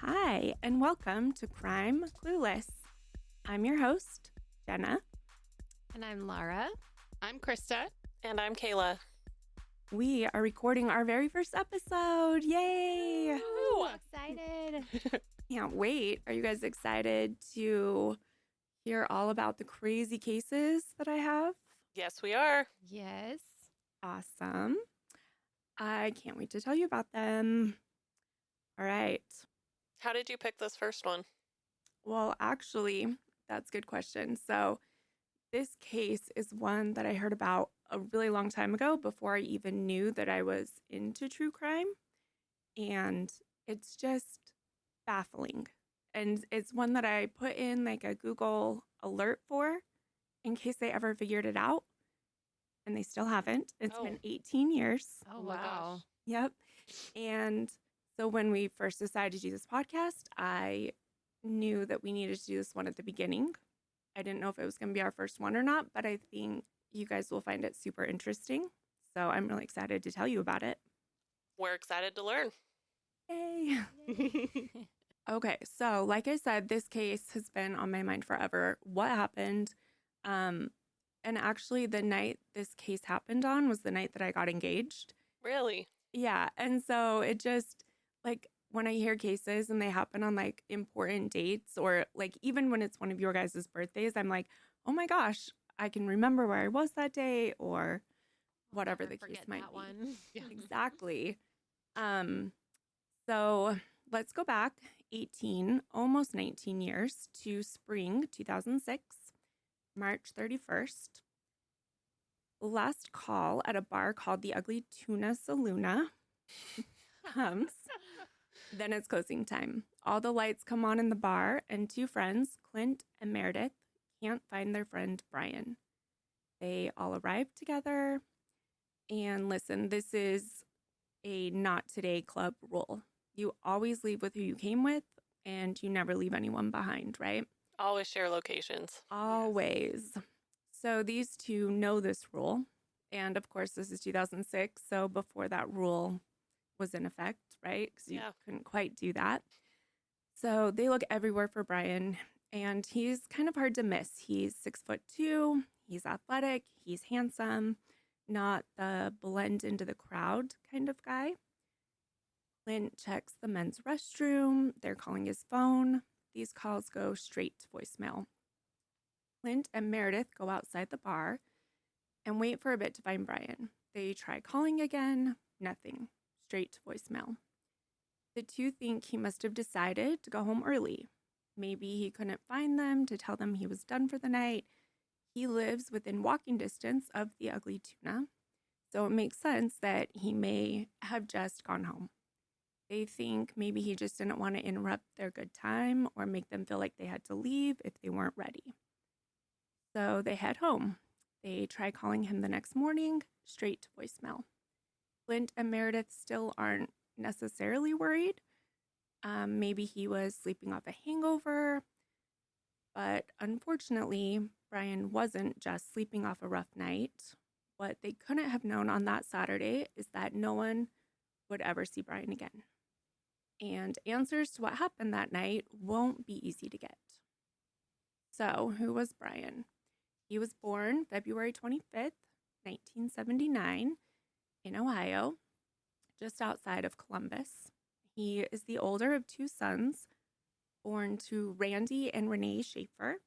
Hi, and welcome to Crime Clueless. I'm your host, Jenna. And I'm Laura. I'm Krista. And I'm Kayla. We are recording our very first episode. Yay! Ooh, excited. Can't wait. Are you guys excited to hear all about the crazy cases that I have? Yes, we are. Yes. Awesome. I can't wait to tell you about them. All right. How did you pick this first one? Well, actually, that's a good question. So, this case is one that I heard about a really long time ago before I even knew that I was into true crime. And it's just baffling. And it's one that I put in like a Google alert for in case they ever figured it out. And they still haven't. It's been 18 years. Oh, my wow. gosh. Yep. And so when we first decided to do this podcast, I knew that we needed to do this one at the beginning. I didn't know if it was going to be our first one or not, but I think you guys will find it super interesting. So I'm really excited to tell you about it. We're excited to learn. Yay. Okay, so like I said, this case has been on my mind forever. What happened? And actually, the night this case happened on was the night that I got engaged. Really? Yeah, and so it just, like, when I hear cases and they happen on, like, important dates or, like, even when it's one of your guys' birthdays, I'm like, oh my gosh, I can remember where I was that day or whatever the case might that be. one. Exactly. So let's go back 18, almost 19 years to spring 2006, March 31st. Last call at a bar called the Ugly Tuna Saloona comes. Then it's closing time. All the lights come on in the bar, and two friends, Clint and Meredith, can't find their friend Brian. They all arrive together. And listen, this is a not today club rule. You always leave with who you came with, and you never leave anyone behind, right? Always share locations. Always. Yes. So these two know this rule. And of course, this is 2006. So before that rule was in effect, right? Because you couldn't quite do that. So they look everywhere for Brian, and he's kind of hard to miss. He's 6'2". He's athletic. He's handsome. Not the blend into the crowd kind of guy. Clint checks the men's restroom. They're calling his phone. These calls go straight to voicemail. Clint and Meredith go outside the bar and wait for a bit to find Brian. They try calling again. Nothing. Straight to voicemail. The two think he must have decided to go home early. Maybe he couldn't find them to tell them he was done for the night. He lives within walking distance of the Ugly Tuna, so it makes sense that he may have just gone home. They think maybe he just didn't want to interrupt their good time or make them feel like they had to leave if they weren't ready. So they head home. They try calling him the next morning, straight to voicemail. Clint and Meredith still aren't necessarily worried. Maybe he was sleeping off a hangover, but unfortunately, Brian wasn't just sleeping off a rough night. What they couldn't have known on that Saturday is that no one would ever see Brian again. And answers to what happened that night won't be easy to get. So, who was Brian? He was born February 25th, 1979, in Ohio, just outside of Columbus. He is the older of two sons, born to Randy and Renee Shaffer.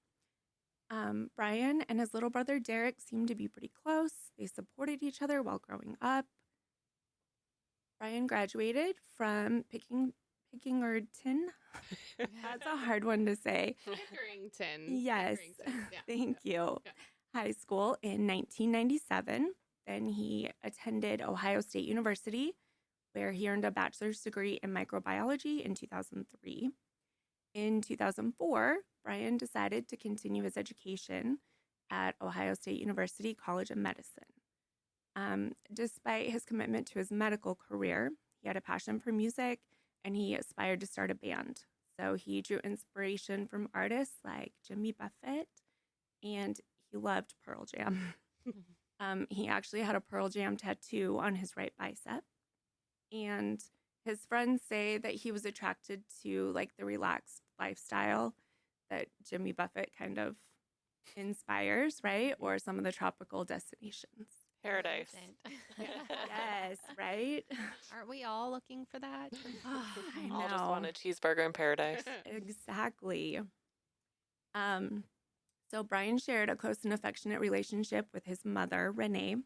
Brian and his little brother Derek seemed to be pretty close. They supported each other while growing up. Brian graduated from Pickerington. That's a hard one to say. Pickerington. Yes, Pickerington. Yeah. thank you. Yeah. High school in 1997. Then he attended Ohio State University, where he earned a bachelor's degree in microbiology in 2003. In 2004, Brian decided to continue his education at Ohio State University College of Medicine. Despite his commitment to his medical career, he had a passion for music and he aspired to start a band. So he drew inspiration from artists like Jimmy Buffett, and he loved Pearl Jam. He actually had a Pearl Jam tattoo on his right bicep. And His friends say that he was attracted to like the relaxed lifestyle that Jimmy Buffett kind of inspires, right? Or some of the tropical destinations. Paradise. Yes, right? Aren't we all looking for that? I I'll just know. want a cheeseburger in paradise. Exactly. So Brian shared a close and affectionate relationship with his mother, Renee.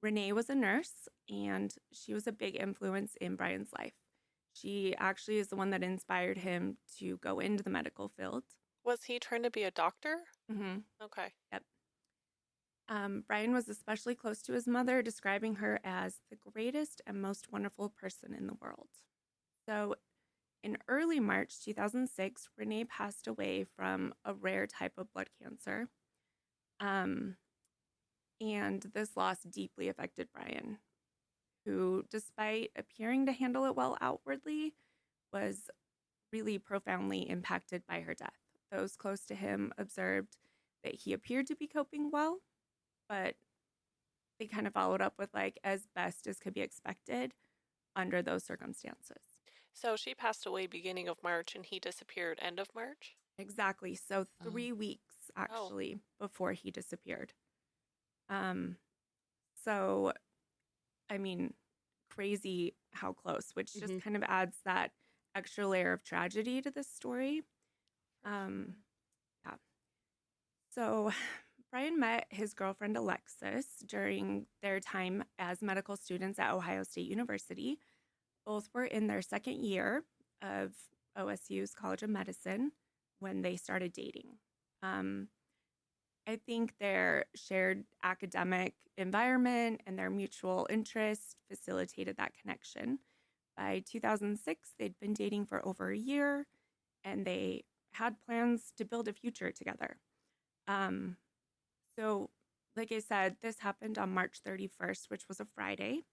Renee was a nurse, and she was a big influence in Brian's life. She actually is the one that inspired him to go into the medical field. Was he trying to be a doctor? Mm-hmm. Okay. Yep. Brian was especially close to his mother, describing her as the greatest and most wonderful person in the world. So in early March 2006, Renee passed away from a rare type of blood cancer. And this loss deeply affected Brian, who, despite appearing to handle it well outwardly, was really profoundly impacted by her death. Those close to him observed that he appeared to be coping well, but they kind of followed up with like as best as could be expected under those circumstances. So she passed away beginning of March and he disappeared end of March? Exactly. So 3 weeks actually before he disappeared. So I mean, crazy how close, which just kind of adds that extra layer of tragedy to this story. Yeah. So Brian met his girlfriend Alexis during their time as medical students at Ohio State University. Both were in their second year of OSU's College of Medicine when they started dating. I think their shared academic environment and their mutual interest facilitated that connection. By 2006, they'd been dating for over a year, and they had plans to build a future together. So, like I said, this happened on March 31st, which was a Friday.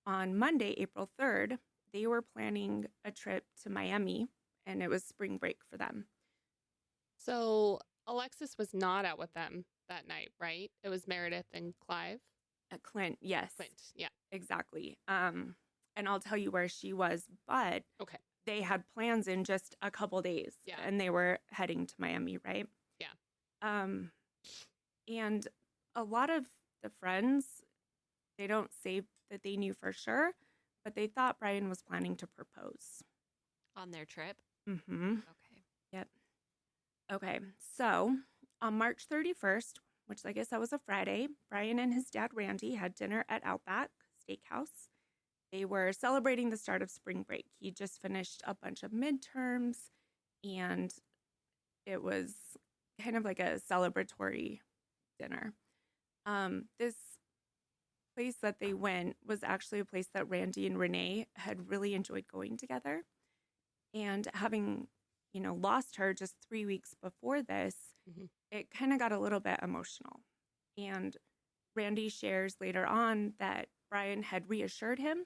On Monday, April 3rd, they were planning a trip to Miami, and it was spring break for them. So Alexis was not out with them that night, right? It was Meredith and Clive. Clint, yes. Clint, yeah. Exactly. And I'll tell you where she was, but Okay. they had plans in just a couple days. Yeah. And they were heading to Miami, right? Yeah. And a lot of the friends, they don't say that they knew for sure, but they thought Brian was planning to propose. On their trip? Mm-hmm. Okay. Yep. Okay. So on March 31st, which I guess that was a Friday, Brian and his dad, Randy, had dinner at Outback Steakhouse. They were celebrating the start of spring break. He just finished a bunch of midterms, and it was kind of like a celebratory dinner. This place that they went was actually a place that Randy and Renee had really enjoyed going together. And having, lost her just 3 weeks before this, it kind of got a little bit emotional. And Randy shares later on that Brian had reassured him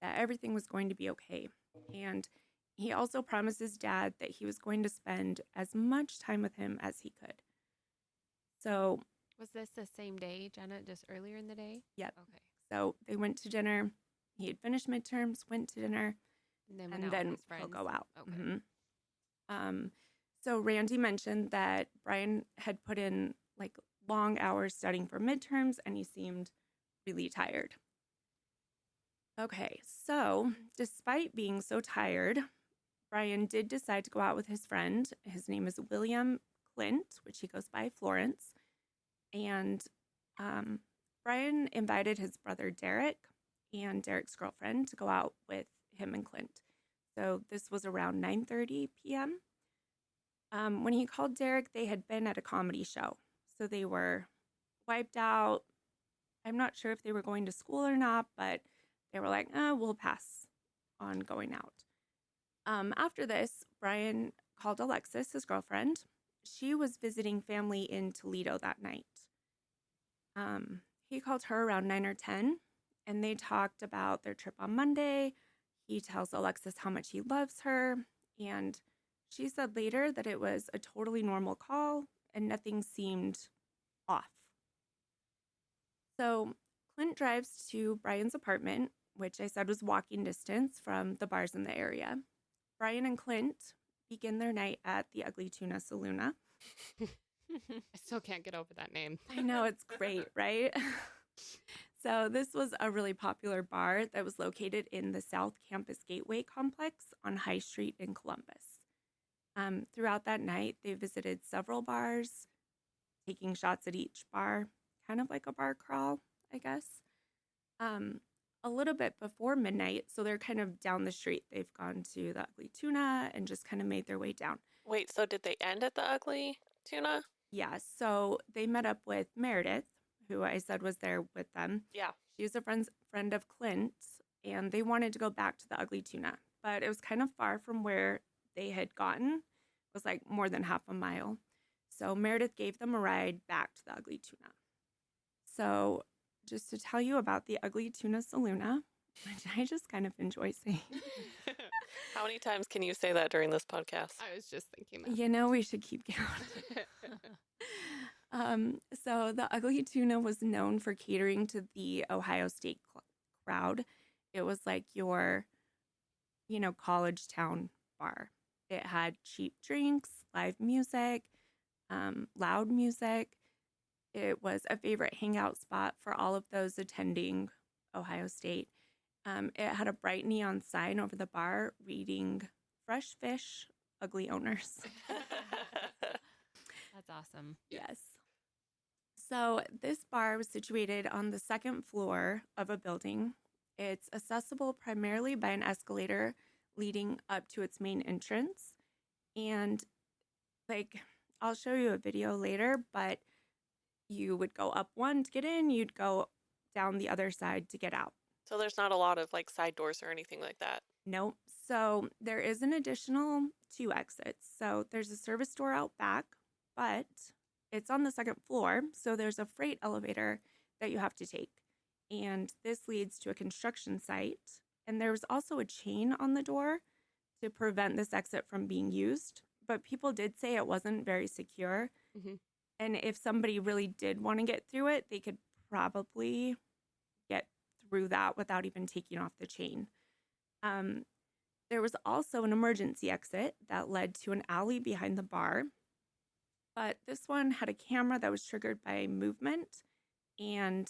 that everything was going to be okay. And he also promised his dad that he was going to spend as much time with him as he could. So, was this the same day, Jenna, just earlier in the day? Yep. Okay. So they went to dinner. He had finished midterms, went to dinner, And then, he'll go out. Okay. So Randy mentioned that Brian had put in like long hours studying for midterms, and he seemed really tired. Okay, so despite being so tired, Brian did decide to go out with his friend. His name is William Clint, which he goes by Florence. And Brian invited his brother Derek and Derek's girlfriend to go out with him and Clint. So this was around 9:30 p.m. When he called Derek, they had been at a comedy show. So they were wiped out. I'm not sure if they were going to school or not, but they were like, we'll pass on going out. After this, Brian called Alexis, his girlfriend. She was visiting family in Toledo that night. He called her around 9 or 10, and they talked about their trip on Monday. He tells Alexis how much he loves her, and she said later that it was a totally normal call and nothing seemed off. So Clint drives to Brian's apartment which I said was walking distance from the bars in the area. Brian and Clint begin their night at the Ugly Tuna Saloona. I still can't get over that name. I know, it's great, right? So this was a really popular bar that was located in the South Campus Gateway complex on High Street in Columbus. Throughout that night, they visited several bars, taking shots at each bar, kind of like a bar crawl, I guess. A little bit before midnight, so they're kind of down the street. They've gone to the Ugly Tuna and just kind of made their way down. Wait, so did they end at the Ugly Tuna? Yeah, so they met up with Meredith, who I said was there with them. Yeah. She was a friend of Clint, and they wanted to go back to the Ugly Tuna, but it was kind of far from where they had gotten. It was like more than half a mile. So Meredith gave them a ride back to the Ugly Tuna. So just to tell you about the Ugly Tuna Saloona, which I just kind of enjoy saying. How many times can you say that during this podcast? I was just thinking that. You know, we should keep count. So the Ugly Tuna was known for catering to the Ohio State crowd. It was like your, college town bar. It had cheap drinks, live music, loud music. It was a favorite hangout spot for all of those attending Ohio State. It had a bright neon sign over the bar reading, "Fresh fish, ugly owners." That's awesome. Yes. So this bar was situated on the second floor of a building. It's accessible primarily by an escalator leading up to its main entrance. And I'll show you a video later, but you would go up one to get in, you'd go down the other side to get out. So there's not a lot of side doors or anything like that. Nope. So there is an additional 2 exits. So there's a service door out back, but it's on the second floor. So there's a freight elevator that you have to take. And this leads to a construction site. And there was also a chain on the door to prevent this exit from being used. But people did say it wasn't very secure. Mm-hmm. And if somebody really did want to get through it, they could probably get through that without even taking off the chain. There was also an emergency exit that led to an alley behind the bar. But this one had a camera that was triggered by movement and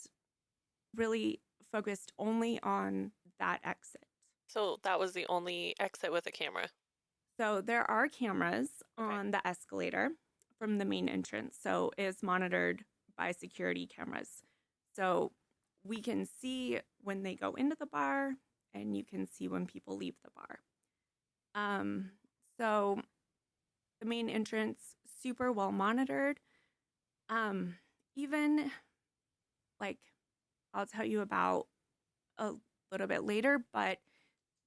really focused only on that exit. So that was the only exit with a camera. So there are cameras on the escalator from the main entrance. So it's monitored by security cameras. So we can see when they go into the bar and you can see when people leave the bar. So the main entrance, super well monitored. Even I'll tell you about a little bit later, but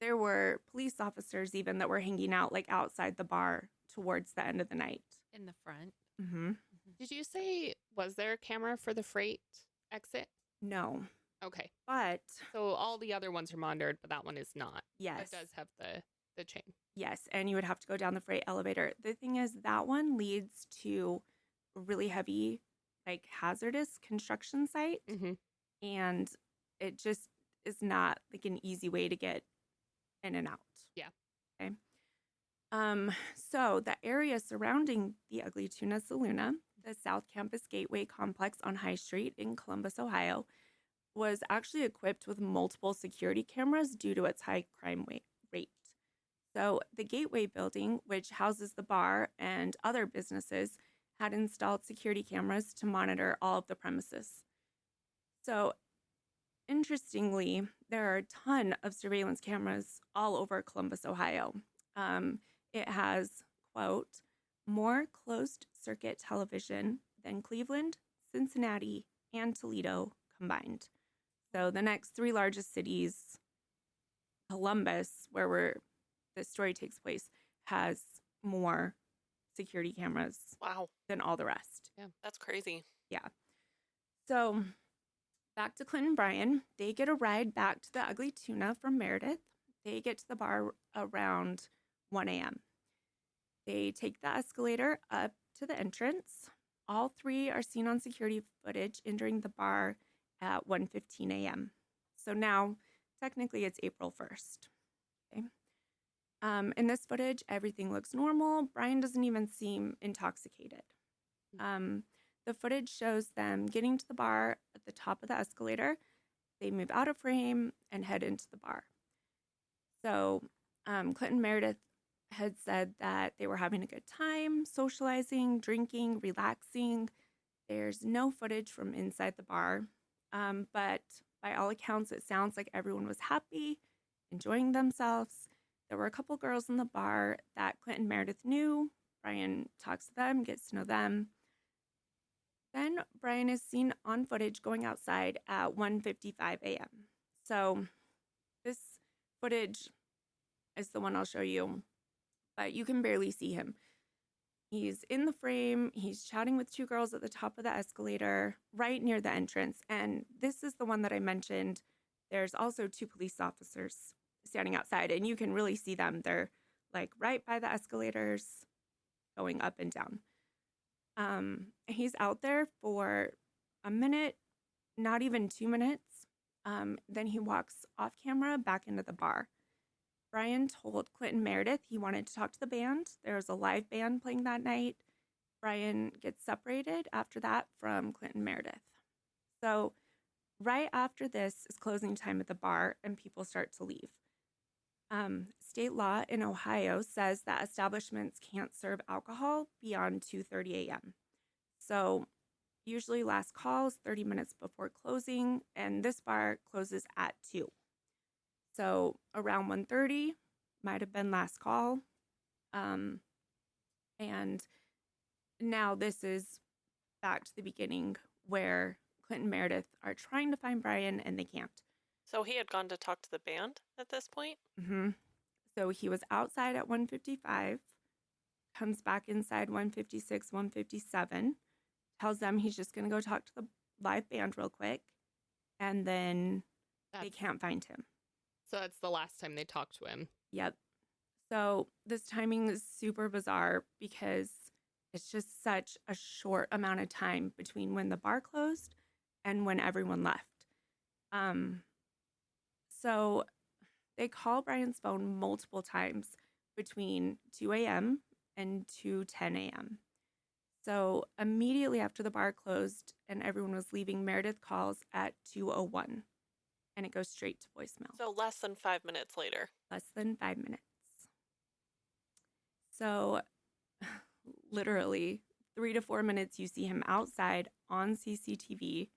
there were police officers even that were hanging out outside the bar towards the end of the night. In the front. Mm-hmm. Did you say, was there a camera for the freight exit? No. Okay. But So all the other ones are monitored, but that one is not. yes. It does have the chain. Yes, and you would have to go down the freight elevator. The thing is, that one leads to a really heavy, hazardous construction site. Mm-hmm. And it just is not an easy way to get in and out. Yeah. Okay. So the area surrounding the Ugly Tuna Saloona, the South Campus Gateway complex on High Street in Columbus, Ohio, was actually equipped with multiple security cameras due to its high crime rate. So the Gateway building, which houses the bar and other businesses, had installed security cameras to monitor all of the premises. So interestingly, there are a ton of surveillance cameras all over Columbus, Ohio. It has, quote, more closed circuit television than Cleveland, Cincinnati, and Toledo combined. So the next 3 largest cities, Columbus, where the story takes place, has more security cameras Wow. than all the rest. Yeah. That's crazy. Yeah. So back to Clint and Brian. They get a ride back to the Ugly Tuna from Meredith. They get to the bar around 1 a.m. They take the escalator up to the entrance. All 3 are seen on security footage entering the bar at 1:15 a.m. So now technically it's April 1st. Okay. In this footage, everything looks normal. Brian doesn't even seem intoxicated. The footage shows them getting to the bar at the top of the escalator. They move out of frame and head into the bar. So Clinton Meredith had said that they were having a good time, socializing, drinking, relaxing. There's no footage from inside the bar, but by all accounts, it sounds like everyone was happy, enjoying themselves. There were a couple girls in the bar that Clinton Meredith knew. Brian talks to them, gets to know them. Then Brian is seen on footage going outside at 1:55 a.m. So this footage is the one I'll show you, but you can barely see him. He's in the frame. He's chatting with two girls at the top of the escalator right near the entrance. And this is the one that I mentioned. There's also two police officers standing outside, and you can really see them. They're like right by the escalators going up and down. He's out there for a minute, not even 2 minutes. Then he walks off camera back into the bar. Brian told Clinton Meredith he wanted to talk to the band. There was a live band playing that night. Brian gets separated after that from Clinton Meredith. So right after this is closing time at the bar and people start to leave. State law in Ohio says that establishments can't serve alcohol beyond 2:30 a.m. So usually last call is 30 minutes before closing, and this bar closes at 2. So around 1:30 might have been last call. And now this is back to the beginning where Clinton Meredith are trying to find Brian and they can't. So he had gone to talk to the band at this point? Mm-hmm. So he was outside at 1:55, comes back inside 1:56, 1:57, tells them he's just going to go talk to the live band real quick, and then they can't find him. So that's the last time they talked to him. Yep. So this timing is super bizarre because it's just such a short amount of time between when the bar closed and when everyone left. So they call Brian's phone multiple times between 2 a.m. and 2:10 a.m. So immediately after the bar closed and everyone was leaving, Meredith calls at 2:01, and it goes straight to voicemail. So less than 5 minutes later. Less than 5 minutes. So literally 3 to 4 minutes, you see him outside on CCTV,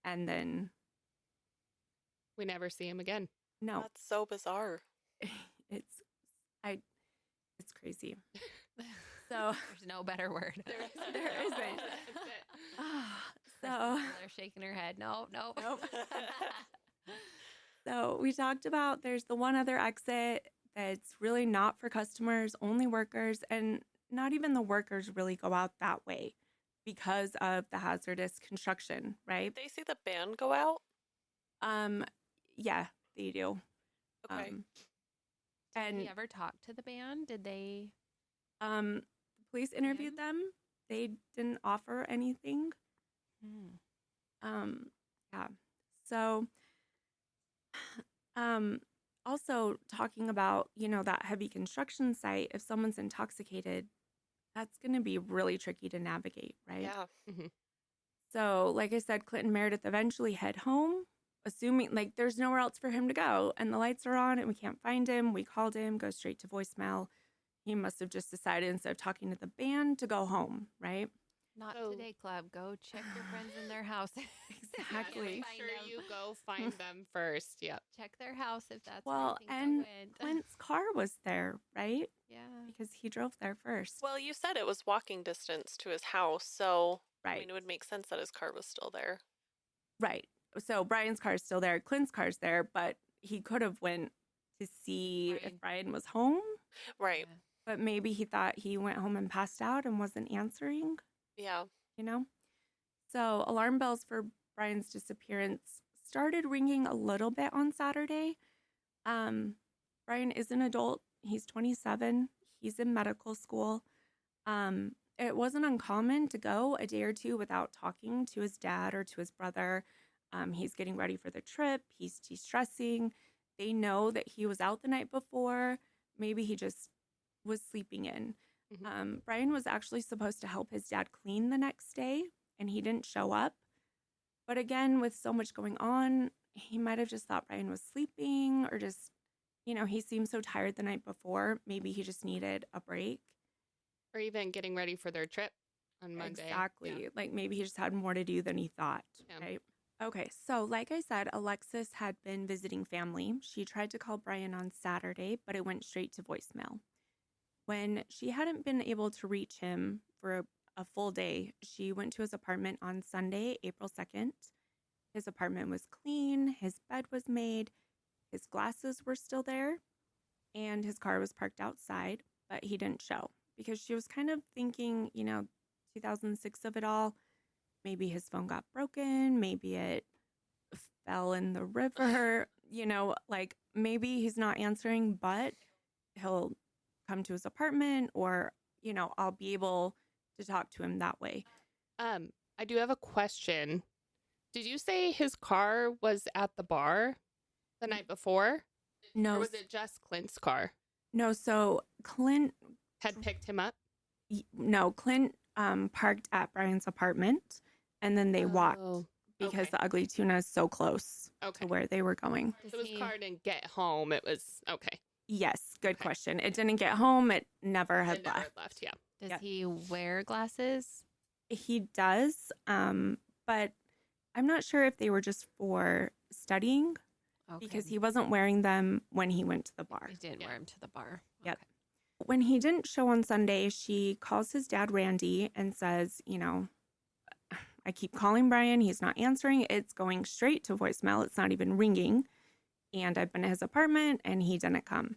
and then we never see him again. No. That's so bizarre. It's crazy. So there's no better word. There isn't. So they're shaking her head. Nope. So we talked about there's the one other exit that's really not for customers, only workers, and not even the workers really go out that way because of the hazardous construction, right? Did they see the band go out? Yeah, they do. Okay. Did he ever talk to the band? Did they? The police interviewed them. They didn't offer anything. Yeah. So, also talking about, that heavy construction site, if someone's intoxicated, that's going to be really tricky to navigate, right? Yeah. Mm-hmm. So, like I said, Clinton Meredith eventually head home, assuming there's nowhere else for him to go, and the lights are on and we can't find him. We called him, goes straight to voicemail. He must have just decided, instead of talking to the band, to go home, right? Not today, club. Go check your friends in their house. Exactly. Make sure you go find them first. Yep. Check their house if that's well, and Clint's car was there, right? Yeah. Because he drove there first. Well, you said it was walking distance to his house, so right. I mean, it would make sense that his car was still there. Right. So Brian's car is still there. Clint's car's there, but he could have went to see if Brian was home. Right. Yeah. But maybe he thought he went home and passed out and wasn't answering. Yeah. So alarm bells for Brian's disappearance started ringing a little bit on Saturday. Brian is an adult. He's 27. He's in medical school. It wasn't uncommon to go a day or two without talking to his dad or to his brother. He's getting ready for the trip. He's de-stressing. They know that he was out the night before. Maybe he just was sleeping in. Brian was actually supposed to help his dad clean the next day, and he didn't show up. But again, with so much going on, he might have just thought Brian was sleeping, or just, he seemed so tired the night before. Maybe he just needed a break. Or even getting ready for their trip on Monday. Exactly. Yeah. Like maybe he just had more to do than he thought. Yeah. Right. Okay. So, like I said, Alexis had been visiting family. She tried to call Brian on Saturday, but it went straight to voicemail. When she hadn't been able to reach him for a full day, she went to his apartment on Sunday, April 2nd. His apartment was clean, his bed was made, his glasses were still there, and his car was parked outside, but he didn't show because she was kind of thinking, 2006 of it all. Maybe his phone got broken, maybe it fell in the river, like maybe he's not answering, but he'll come to his apartment, or, I'll be able to talk to him that way. I do have a question. Did you say his car was at the bar the night before? No. Or was it just Clint's car? No, so Clint had picked him up? No, Clint parked at Brian's apartment, and then they walked because the Ugly Tuna is so close to where they were going. So his car didn't get home. It was okay. Yes, good question. It didn't get home. It never had left. Yeah. Does he wear glasses? He does, but I'm not sure if they were just for studying because he wasn't wearing them when he went to the bar. He didn't wear them to the bar. Yep. When he didn't show on Sunday, she calls his dad, Randy, and says, I keep calling Brian. He's not answering. It's going straight to voicemail. It's not even ringing. And I've been at his apartment and he didn't come.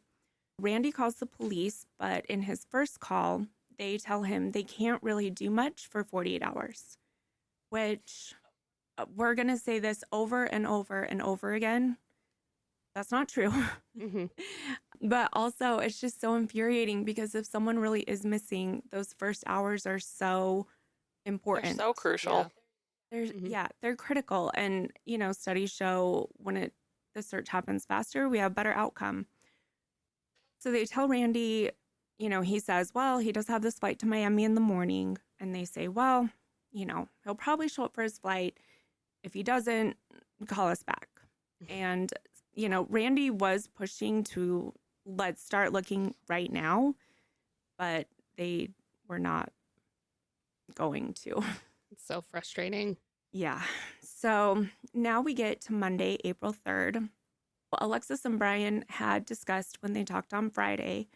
Randy calls the police, but in his first call, they tell him they can't really do much for 48 hours, which we're going to say this over and over and over again. That's not true. But also, it's just so infuriating because if someone really is missing, those first hours are so important. They're so crucial. They're critical. And, studies show when the search happens faster, we have better outcome. So they tell Randy, he says, well, he does have this flight to Miami in the morning. And they say, well, he'll probably show up for his flight. If he doesn't, call us back. And, Randy was pushing to let's start looking right now, but they were not going to. It's so frustrating. Yeah. So now we get to Monday, April 3rd. Alexis and Brian had discussed when they talked on Friday,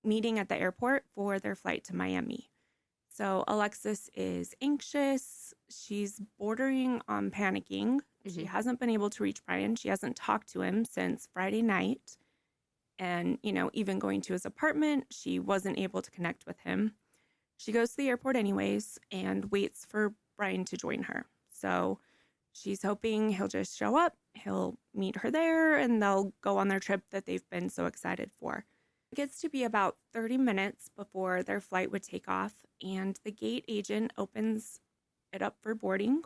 meeting at the airport for their flight to Miami. So Alexis is anxious. She's bordering on panicking. She hasn't been able to reach Brian. She hasn't talked to him since Friday night. And, even going to his apartment, she wasn't able to connect with him. She goes to the airport anyways and waits for Brian to join her. So she's hoping he'll just show up, he'll meet her there, and they'll go on their trip that they've been so excited for. It gets to be about 30 minutes before their flight would take off, and the gate agent opens it up for boarding,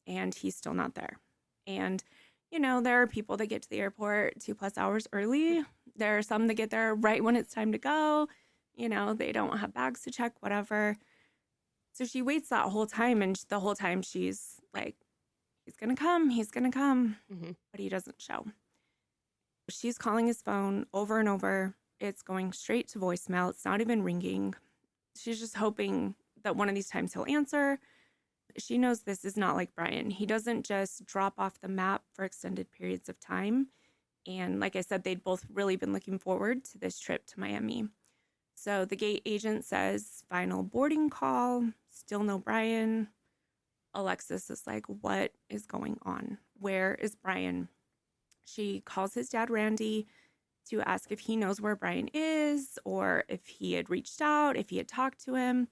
and he's still not there. And, there are people that get to the airport 2+ hours early. There are some that get there right when it's time to go. They don't have bags to check, whatever. So she waits that whole time, and the whole time she's like, he's going to come, but he doesn't show. She's calling his phone over and over. It's going straight to voicemail. It's not even ringing. She's just hoping that one of these times he'll answer. She knows this is not like Brian. He doesn't just drop off the map for extended periods of time. And like I said, they'd both really been looking forward to this trip to Miami. So the gate agent says, final boarding call, still no Brian. Alexis is like, what is going on? Where is Brian? She calls his dad, Randy, to ask if he knows where Brian is or if he had reached out, if he had talked to him.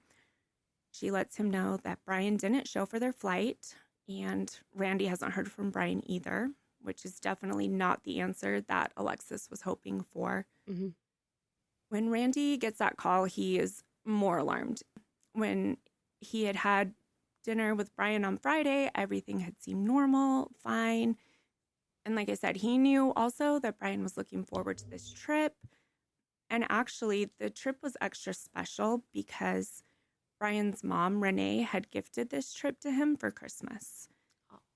She lets him know that Brian didn't show for their flight, and Randy hasn't heard from Brian either, which is definitely not the answer that Alexis was hoping for. When Randy gets that call, he is more alarmed. When he had had dinner with Brian on Friday, everything had seemed normal, fine. And like I said, he knew also that Brian was looking forward to this trip. And actually, the trip was extra special because Brian's mom, Renee, had gifted this trip to him for Christmas.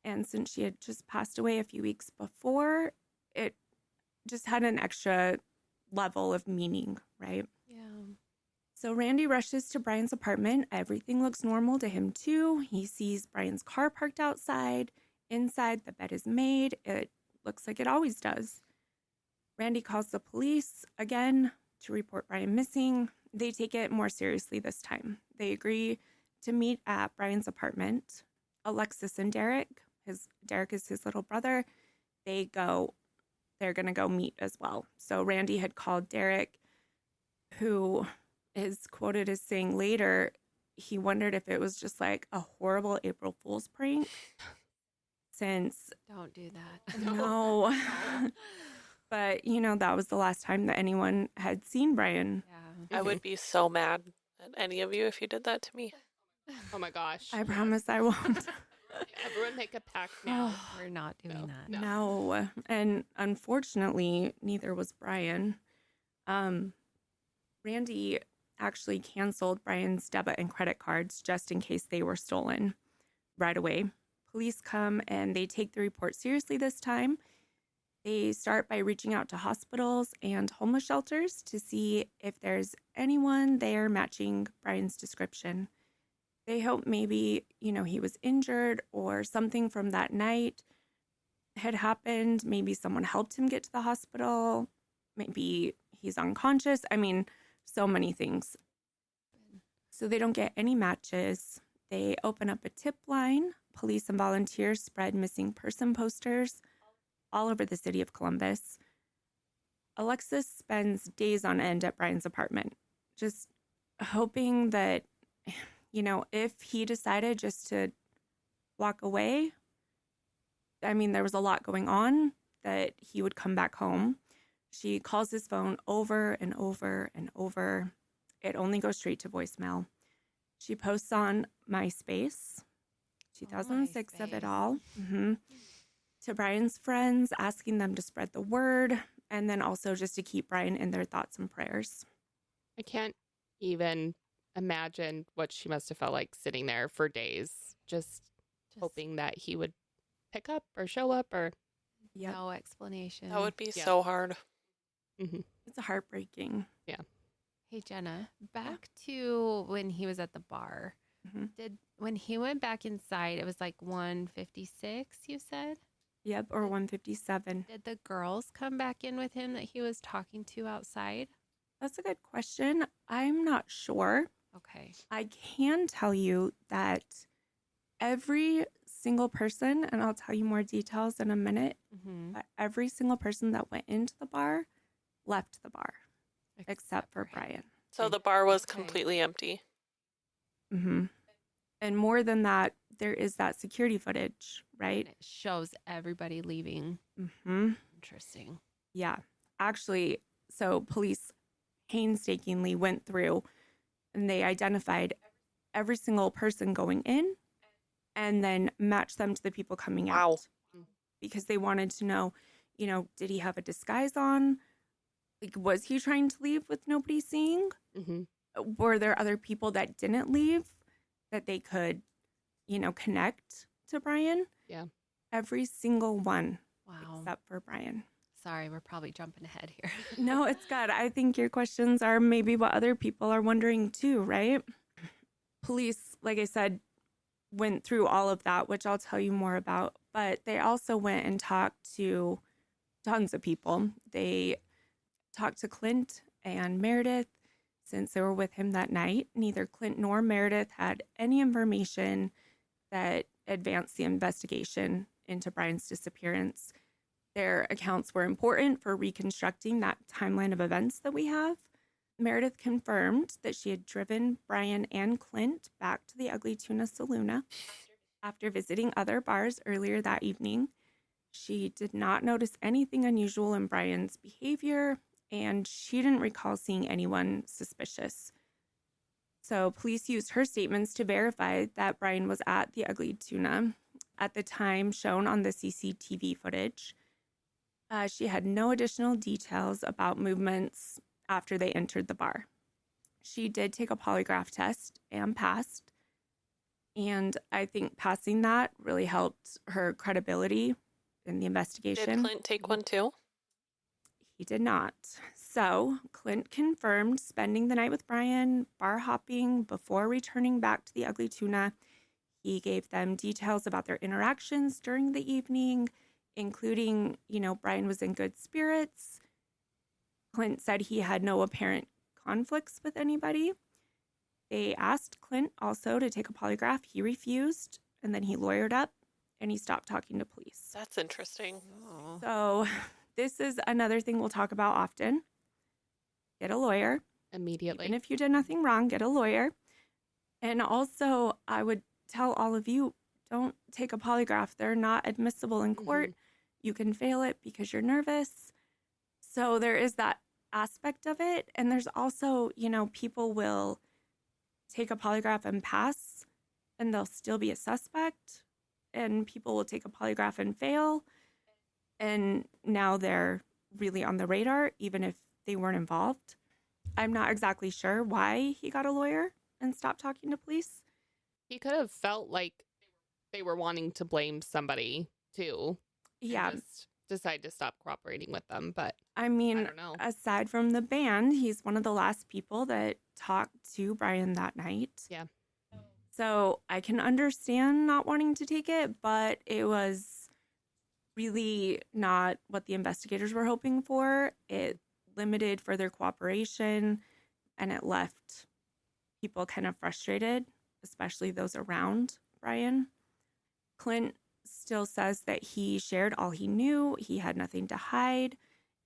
And since she had just passed away a few weeks before, it just had an extra level of meaning, right? Yeah. So Randy rushes to Brian's apartment. Everything looks normal to him, too. He sees Brian's car parked outside. Inside, the bed is made. It looks like it always does. Randy calls the police again to report Brian missing. They take it more seriously this time. They agree to meet at Brian's apartment. Alexis and Derek is his little brother. They're going to go meet as well. So Randy had called Derek, who is quoted as saying later, he wondered if it was just like a horrible April Fool's prank. Since Don't do that. no. But, that was the last time that anyone had seen Brian. Yeah. I would be so mad at any of you if you did that to me. Oh my gosh. I promise I won't. Everyone make a pact now. We're not doing that. No. And unfortunately, neither was Brian. Randy actually canceled Brian's debit and credit cards just in case they were stolen right away. Police come and they take the report seriously this time. They start by reaching out to hospitals and homeless shelters to see if there's anyone there matching Brian's description. They hope maybe, he was injured or something from that night had happened. Maybe someone helped him get to the hospital. Maybe he's unconscious. I mean, so many things. So they don't get any matches. They open up a tip line. Police and volunteers spread missing person posters all over the city of Columbus. Alexis spends days on end at Brian's apartment, just hoping that, if he decided just to walk away, I mean, there was a lot going on, that he would come back home. She calls his phone over and over and over. It only goes straight to voicemail. She posts on MySpace, 2006 of it all, to Brian's friends, asking them to spread the word, and then also just to keep Brian in their thoughts and prayers. I can't even imagine what she must have felt like sitting there for days, just hoping that he would pick up or show up or no explanation. That would be so hard. Mm-hmm. It's heartbreaking. Yeah. Hey, Jenna, back to when he was at the bar. When he went back inside, it was like 1:56, you said? Yep, or 1:57. Did the girls come back in with him that he was talking to outside? That's a good question. I'm not sure. Okay. I can tell you that every single person, and I'll tell you more details in a minute, but every single person that went into the bar left the bar, except for Brian. So the bar was completely empty. And more than that, there is that security footage, right? And it shows everybody leaving. Interesting. Yeah. Actually, so police painstakingly went through and they identified every single person going in and then matched them to the people coming out. Because they wanted to know, did he have a disguise on? Like, was he trying to leave with nobody seeing? Were there other people that didn't leave that they could, connect to Brian? Yeah. Every single one. Wow. Except for Brian. Sorry, we're probably jumping ahead here. No, it's good. I think your questions are maybe what other people are wondering too, right? Police, like I said, went through all of that, which I'll tell you more about, but they also went and talked to tons of people. They talked to Clint and Meredith since they were with him that night. Neither Clint nor Meredith had any information that advanced the investigation into Brian's disappearance. Their accounts were important for reconstructing that timeline of events that we have. Meredith confirmed that she had driven Brian and Clint back to the Ugly Tuna Saloona after visiting other bars earlier that evening. She did not notice anything unusual in Brian's behavior, and she didn't recall seeing anyone suspicious. So police used her statements to verify that Brian was at the Ugly Tuna at the time shown on the CCTV footage. She had no additional details about movements after they entered the bar. She did take a polygraph test and passed. And I think passing that really helped her credibility in the investigation. Did Clint take one too? He did not. So Clint confirmed spending the night with Brian, bar hopping before returning back to the Ugly Tuna. He gave them details about their interactions during the evening, including, Brian was in good spirits. Clint said he had no apparent conflicts with anybody. They asked Clint also to take a polygraph. He refused, and then he lawyered up, and he stopped talking to police. That's interesting. Oh. So this is another thing we'll talk about often. Get a lawyer. Immediately. Even if you did nothing wrong, get a lawyer. And also, I would tell all of you, don't take a polygraph. They're not admissible in court. You can fail it because you're nervous. So there is that aspect of it. And there's also, people will take a polygraph and pass, and they'll still be a suspect. And people will take a polygraph and fail. And now they're really on the radar, even if they weren't involved. I'm not exactly sure why he got a lawyer and stopped talking to police. He could have felt like they were wanting to blame somebody too. Yeah. Just decide to stop cooperating with them. But I mean, I don't know. Aside from the band, he's one of the last people that talked to Brian that night. Yeah. So I can understand not wanting to take it, but it was really not what the investigators were hoping for. It limited further cooperation, and it left people kind of frustrated, especially those around Brian. Clint still says that he shared all he knew. He had nothing to hide.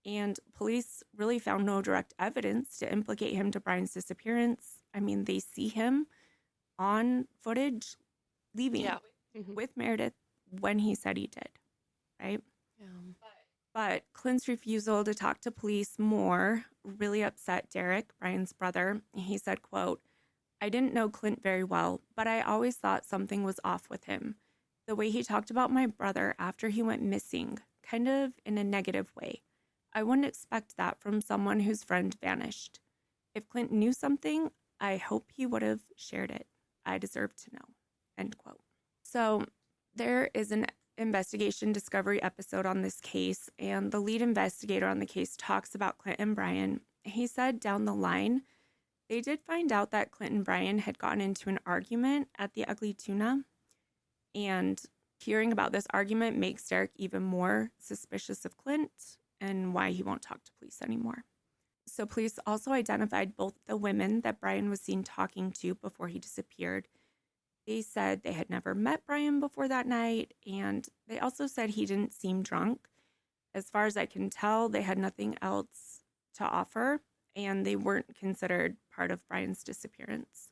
And police really found no direct evidence to implicate him to Brian's disappearance. I mean, they see him on footage leaving with Meredith when he said he did, right? Yeah. But Clint's refusal to talk to police more really upset Derek, Brian's brother. He said, quote, "I didn't know Clint very well, but I always thought something was off with him. The way he talked about my brother after he went missing, kind of in a negative way. I wouldn't expect that from someone whose friend vanished. If Clint knew something, I hope he would have shared it. I deserve to know," end quote. So there is an investigation discovery episode on this case, and the lead investigator on the case talks about Clint and Brian. He said down the line, they did find out that Clint and Brian had gotten into an argument at the Ugly Tuna, and hearing about this argument makes Derek even more suspicious of Clint and why he won't talk to police anymore. So police also identified both the women that Brian was seen talking to before he disappeared. They said they had never met Brian before that night, and they also said he didn't seem drunk. As far as I can tell, they had nothing else to offer, and they weren't considered part of Brian's disappearance.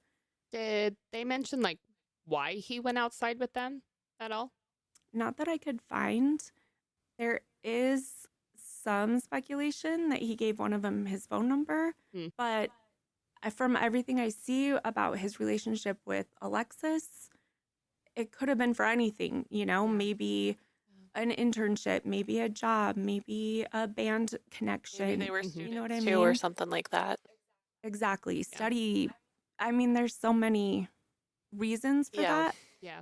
Did they mention like why he went outside with them at all? Not that I could find. There is some speculation that he gave one of them his phone number, but from everything I see about his relationship with Alexis, it could have been for anything, maybe an internship, maybe a job, maybe a band connection. Maybe they were students you know what I too, mean? or something like that. Exactly. Study. I mean, there's so many reasons for that. Yeah.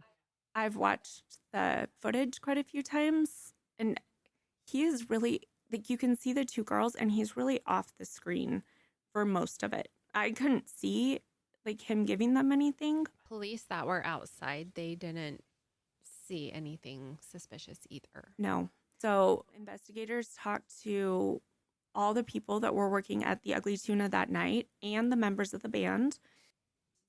I've watched the footage quite a few times, and he is really, like, you can see the two girls, and he's really off the screen for most of it. I couldn't see, like, him giving them anything. Police that were outside, they didn't see anything suspicious either. No. So investigators talked to all the people that were working at the Ugly Tuna that night and the members of the band.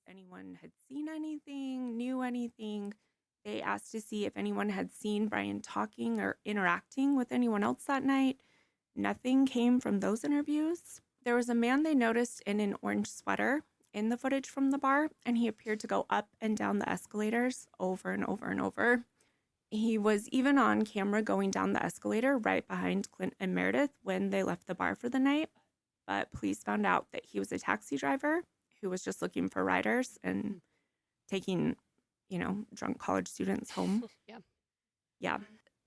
If anyone had seen anything, knew anything, they asked to see if anyone had seen Brian talking or interacting with anyone else that night. Nothing came from those interviews. There was a man they noticed in an orange sweater in the footage from the bar, and he appeared to go up and down the escalators over and over and over. He was even on camera going down the escalator right behind Clint and Meredith when they left the bar for the night. But police found out that he was a taxi driver who was just looking for riders and taking, drunk college students home. Yeah. Yeah.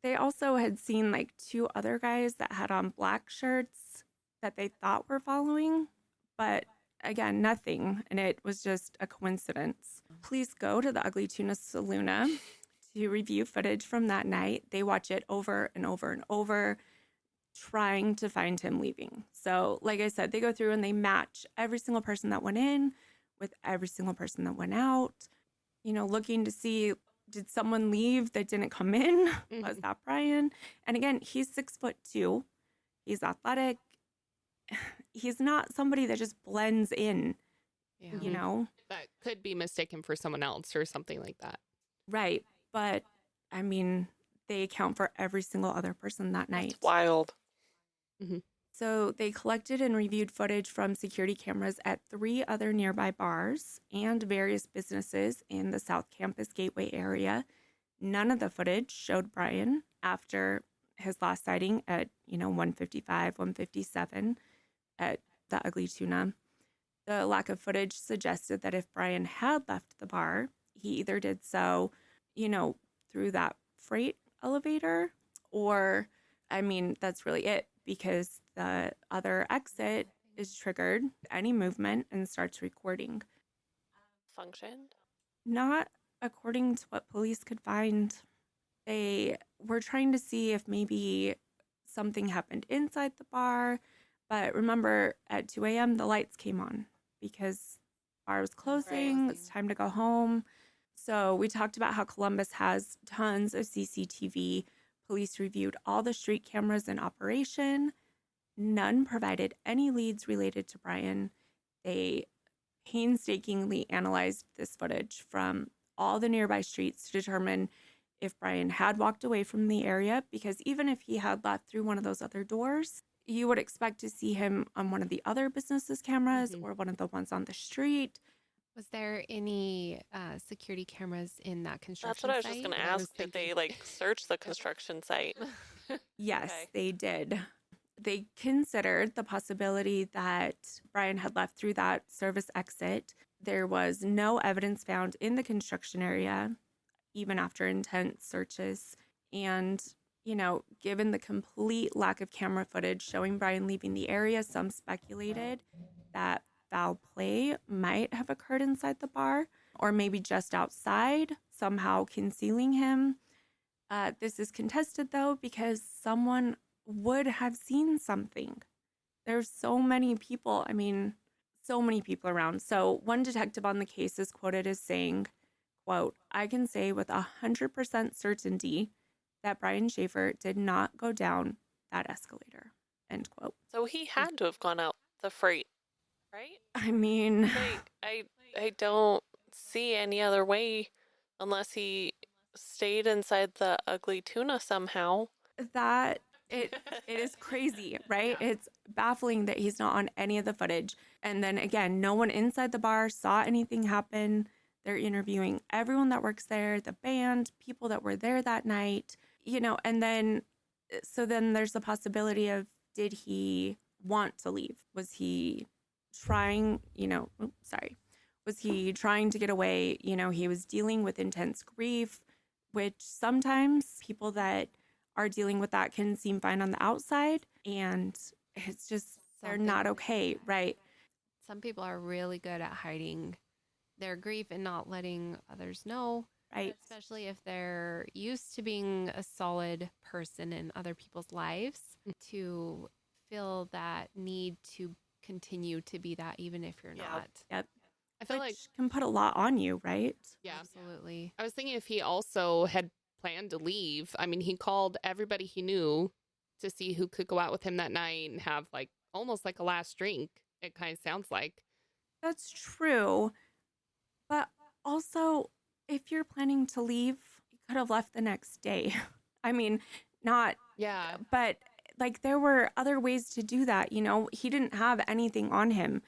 They also had seen like 2 other guys that had on black shirts that they thought were following, but again, nothing. And it was just a coincidence. Police go to the Ugly Tuna Saloon to review footage from that night. They watch it over and over and over, trying to find him leaving. So, like I said, they go through and they match every single person that went in with every single person that went out, looking to see, did someone leave that didn't come in? Was that Brian? And again, he's 6'2". He's athletic. He's not somebody that just blends in, That could be mistaken for someone else or something like that. Right. But I mean, they account for every single other person that night. That's wild. Mm-hmm. So they collected and reviewed footage from security cameras at 3 other nearby bars and various businesses in the South Campus Gateway area. None of the footage showed Brian after his last sighting at, 155, 157 at the Ugly Tuna. The lack of footage suggested that if Brian had left the bar, he either did so, through that freight elevator or, that's really it, because the other exit is triggered any movement and starts recording. Functioned? Not according to what police could find. They were trying to see if maybe something happened inside the bar. But remember, at 2 a.m., the lights came on because the bar was closing. Right. It's time to go home. So we talked about how Columbus has tons of CCTV. Police reviewed all the street cameras in operation. None provided any leads related to Brian. They painstakingly analyzed this footage from all the nearby streets to determine if Brian had walked away from the area, because even if he had left through one of those other doors, you would expect to see him on one of the other businesses' cameras or one of the ones on the street. Was there any security cameras in that construction That's what I was site? just going to ask. Did they search the construction site? Yes, Okay. They did. They considered the possibility that Brian had left through that service exit. There was no evidence found in the construction area, even after intense searches. And, given the complete lack of camera footage showing Brian leaving the area, some speculated that foul play might have occurred inside the bar or maybe just outside, somehow concealing him. This is contested, though, because someone would have seen something. There's so many people. So many people around. So one detective on the case is quoted as saying, quote, "I can say with 100% certainty that Brian Shaffer did not go down that escalator," end quote. So he had to have gone out the freight, right? I don't see any other way unless he stayed inside the Ugly Tuna somehow. That it is crazy, right? Yeah. It's baffling that he's not on any of the footage. And then again, no one inside the bar saw anything happen. They're interviewing everyone that works there, the band, people that were there that night, and then there's the possibility of, did he want to leave? Was he trying, was he trying to get away? He was dealing with intense grief, which sometimes people that are dealing with that can seem fine on the outside, and it's just, they're not okay, right? Some people are really good at hiding their grief and not letting others know, right? Especially if they're used to being a solid person in other people's lives, to feel that need to continue to be that, even if you're not. Yep. I feel like can put a lot on you, right? Yeah, absolutely. I was thinking if he also had planned to leave. He called everybody he knew to see who could go out with him that night and have almost like a last drink. It kind of sounds like. That's true. But also, if you're planning to leave, you could have left the next day. Not. Yeah. But there were other ways to do that. He didn't have anything on him.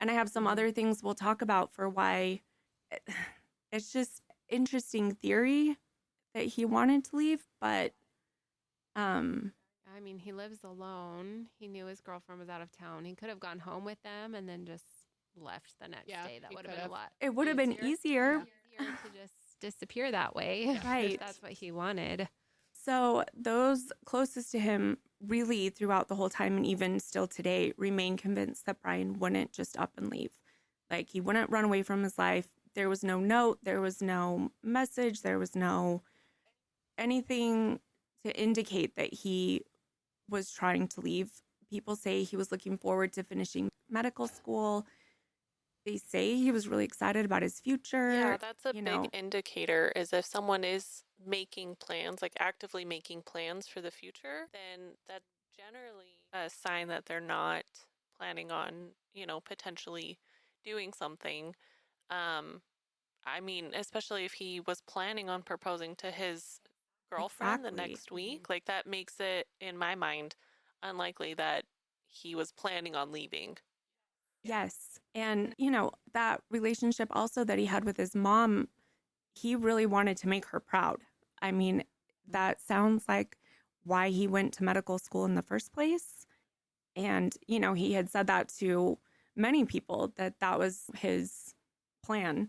And I have some other things we'll talk about for why it's just interesting theory that he wanted to leave, but he lives alone. He knew his girlfriend was out of town. He could have gone home with them and then just left the next day. That would have been a lot. It would have been easier. To just disappear that way. Right. If that's what he wanted. So those closest to him really throughout the whole time and even still today remain convinced that Brian wouldn't just up and leave. Like he wouldn't run away from his life. There was no note, there was no message, there was no anything to indicate that he was trying to leave. People say he was looking forward to finishing medical school. They say he was really excited about his future. Yeah, that's a big indicator is if someone is making plans, like actively making plans for the future, then that's generally a sign that they're not planning on, potentially doing something. I mean, especially if he was planning on proposing to his girlfriend the next week, like that makes it, in my mind, unlikely that he was planning on leaving. Yes. And, that relationship also that he had with his mom, he really wanted to make her proud. I mean, that sounds like why he went to medical school in the first place. And, he had said that to many people that that was his plan.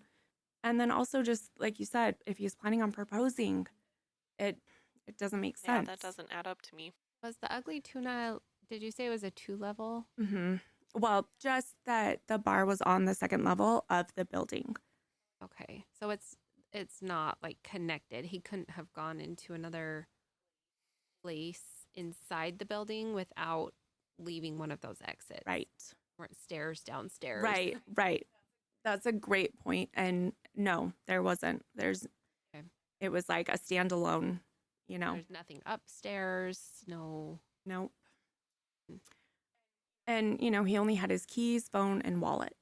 And then also just like you said, if he was planning on proposing, it doesn't make sense. Yeah, that doesn't add up to me. Was the ugly tuna, did you say it was a 2-level? Mm-hmm. Well, just that the bar was on the second level of the building. Okay. So it's not like connected. He couldn't have gone into another place inside the building without leaving one of those exits. Right. Or stairs downstairs. Right. That's a great point. And no, there wasn't. It was like a standalone, There's nothing upstairs. No. Nope. And, he only had his keys, phone, and wallet.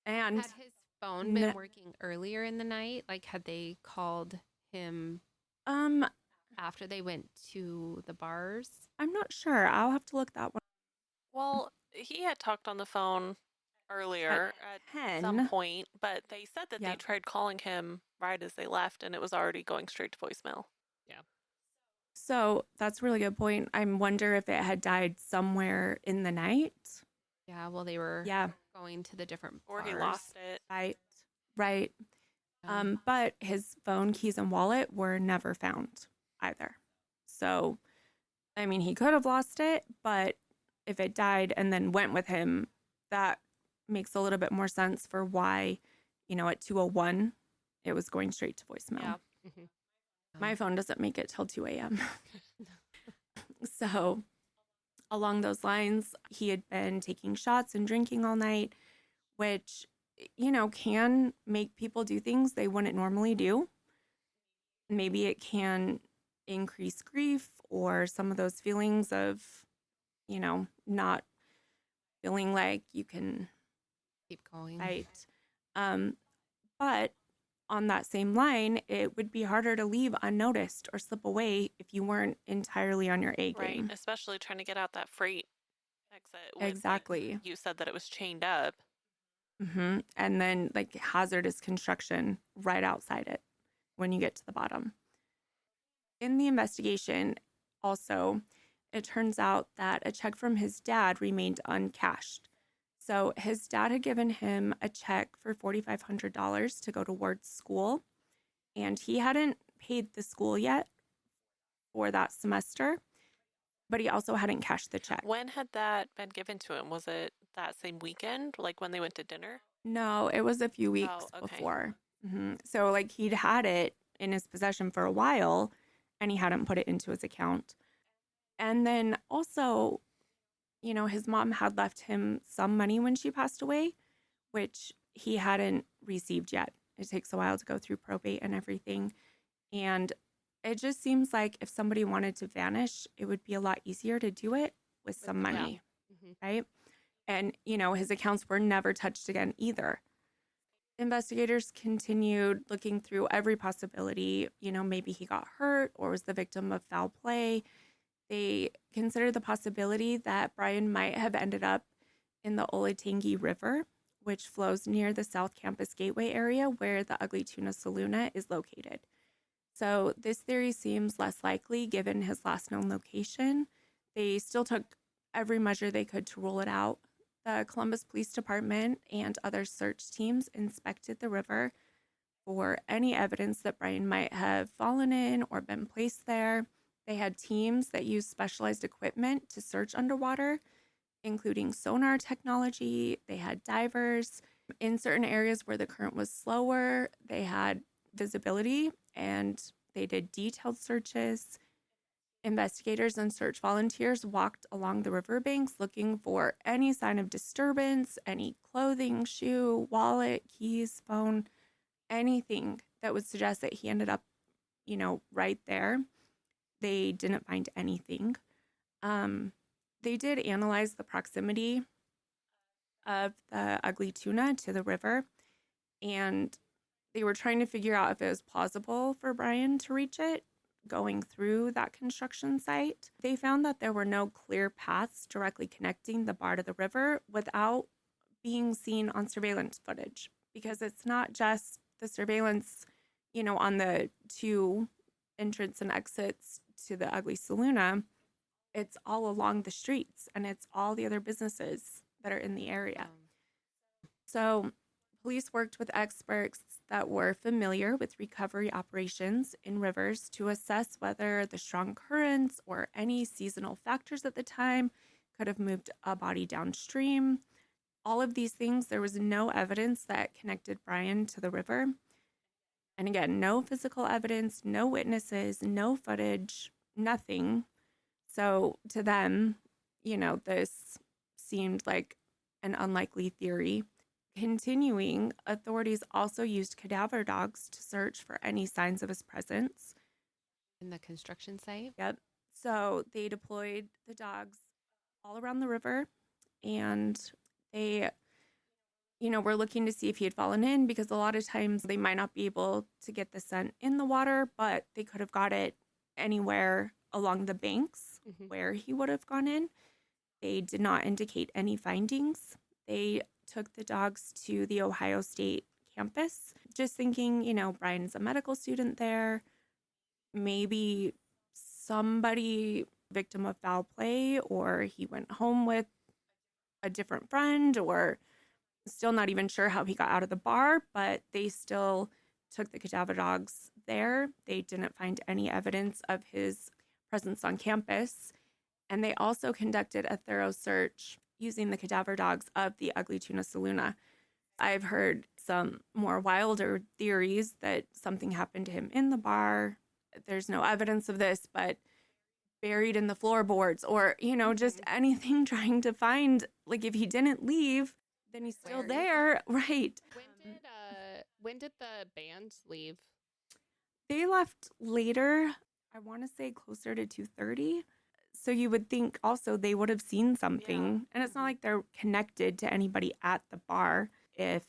And had his phone been working earlier in the night? Like, had they called him after they went to the bars? I'm not sure. I'll have to look that one. Well, he had talked on the phone earlier at some point, but they said that they tried calling him right as they left, and it was already going straight to voicemail. Yeah. So that's a really good point. I wonder if it had died somewhere in the night. Yeah, well, they were going to the different bars. Or he lost it. Right. But his phone, keys, and wallet were never found either. So, I mean, he could have lost it, but if it died and then went with him, that makes a little bit more sense for why, at 2:01, it was going straight to voicemail. Yeah. Mm-hmm. My phone doesn't make it till 2 a.m. So along those lines, he had been taking shots and drinking all night, which, can make people do things they wouldn't normally do. Maybe it can increase grief or some of those feelings of, not feeling like you can keep going. Right. But on that same line, it would be harder to leave unnoticed or slip away if you weren't entirely on your A game. Right, especially trying to get out that freight exit. Exactly. You said that it was chained up. Mm-hmm. And then hazardous construction right outside it when you get to the bottom. In the investigation, also, it turns out that a check from his dad remained uncashed. So his dad had given him a check for $4,500 to go towards school, and he hadn't paid the school yet for that semester, but he also hadn't cashed the check. When had that been given to him? Was it that same weekend, like when they went to dinner? No, it was a few weeks before. Mm-hmm. So he'd had it in his possession for a while, and he hadn't put it into his account. And then also, his mom had left him some money when she passed away, which he hadn't received yet. It takes a while to go through probate and everything. And it just seems like if somebody wanted to vanish, it would be a lot easier to do it with some money, right? And, his accounts were never touched again either. Investigators continued looking through every possibility. Maybe he got hurt or was the victim of foul play. They considered the possibility that Brian might have ended up in the Olatangi River, which flows near the South Campus Gateway area where the Ugly Tuna Saloona is located. So this theory seems less likely given his last known location. They still took every measure they could to rule it out. The Columbus Police Department and other search teams inspected the river for any evidence that Brian might have fallen in or been placed there. They had teams that used specialized equipment to search underwater, including sonar technology. They had divers. In certain areas where the current was slower, they had visibility and they did detailed searches. Investigators and search volunteers walked along the riverbanks looking for any sign of disturbance, any clothing, shoe, wallet, keys, phone, anything that would suggest that he ended up, right there. They didn't find anything. They did analyze the proximity of the ugly tuna to the river, and they were trying to figure out if it was plausible for Brian to reach it going through that construction site. They found that there were no clear paths directly connecting the bar to the river without being seen on surveillance footage, because it's not just the surveillance, on the two entrance and exits to the ugly saloona. It's all along the streets and it's all the other businesses that are in the area. So police worked with experts that were familiar with recovery operations in rivers to assess whether the strong currents or any seasonal factors at the time could have moved a body downstream. All of these things, there was no evidence that connected Brian to the river. And again, no physical evidence, no witnesses, no footage, nothing. So to them, this seemed like an unlikely theory. Continuing, authorities also used cadaver dogs to search for any signs of his presence. In the construction site? Yep. So they deployed the dogs all around the river, and they, were looking to see if he had fallen in, because a lot of times they might not be able to get the scent in the water, but they could have got it anywhere along the banks where he would have gone in. They did not indicate any findings. They took the dogs to the Ohio State campus, just thinking, Brian's a medical student there. Maybe somebody victim of foul play, or he went home with a different friend, or still not even sure how he got out of the bar, but they still took the cadaver dogs there. They didn't find any evidence of his presence on campus. And they also conducted a thorough search using the cadaver dogs of the Ugly Tuna Saloona. I've heard some more wilder theories that something happened to him in the bar. There's no evidence of this, but buried in the floorboards, or, just anything trying to find, like, if he didn't leave, then he's still there. Right. When did the band leave? They left later. I want to say closer to 2:30. So you would think also they would have seen something. Yeah. And it's not like they're connected to anybody at the bar. If,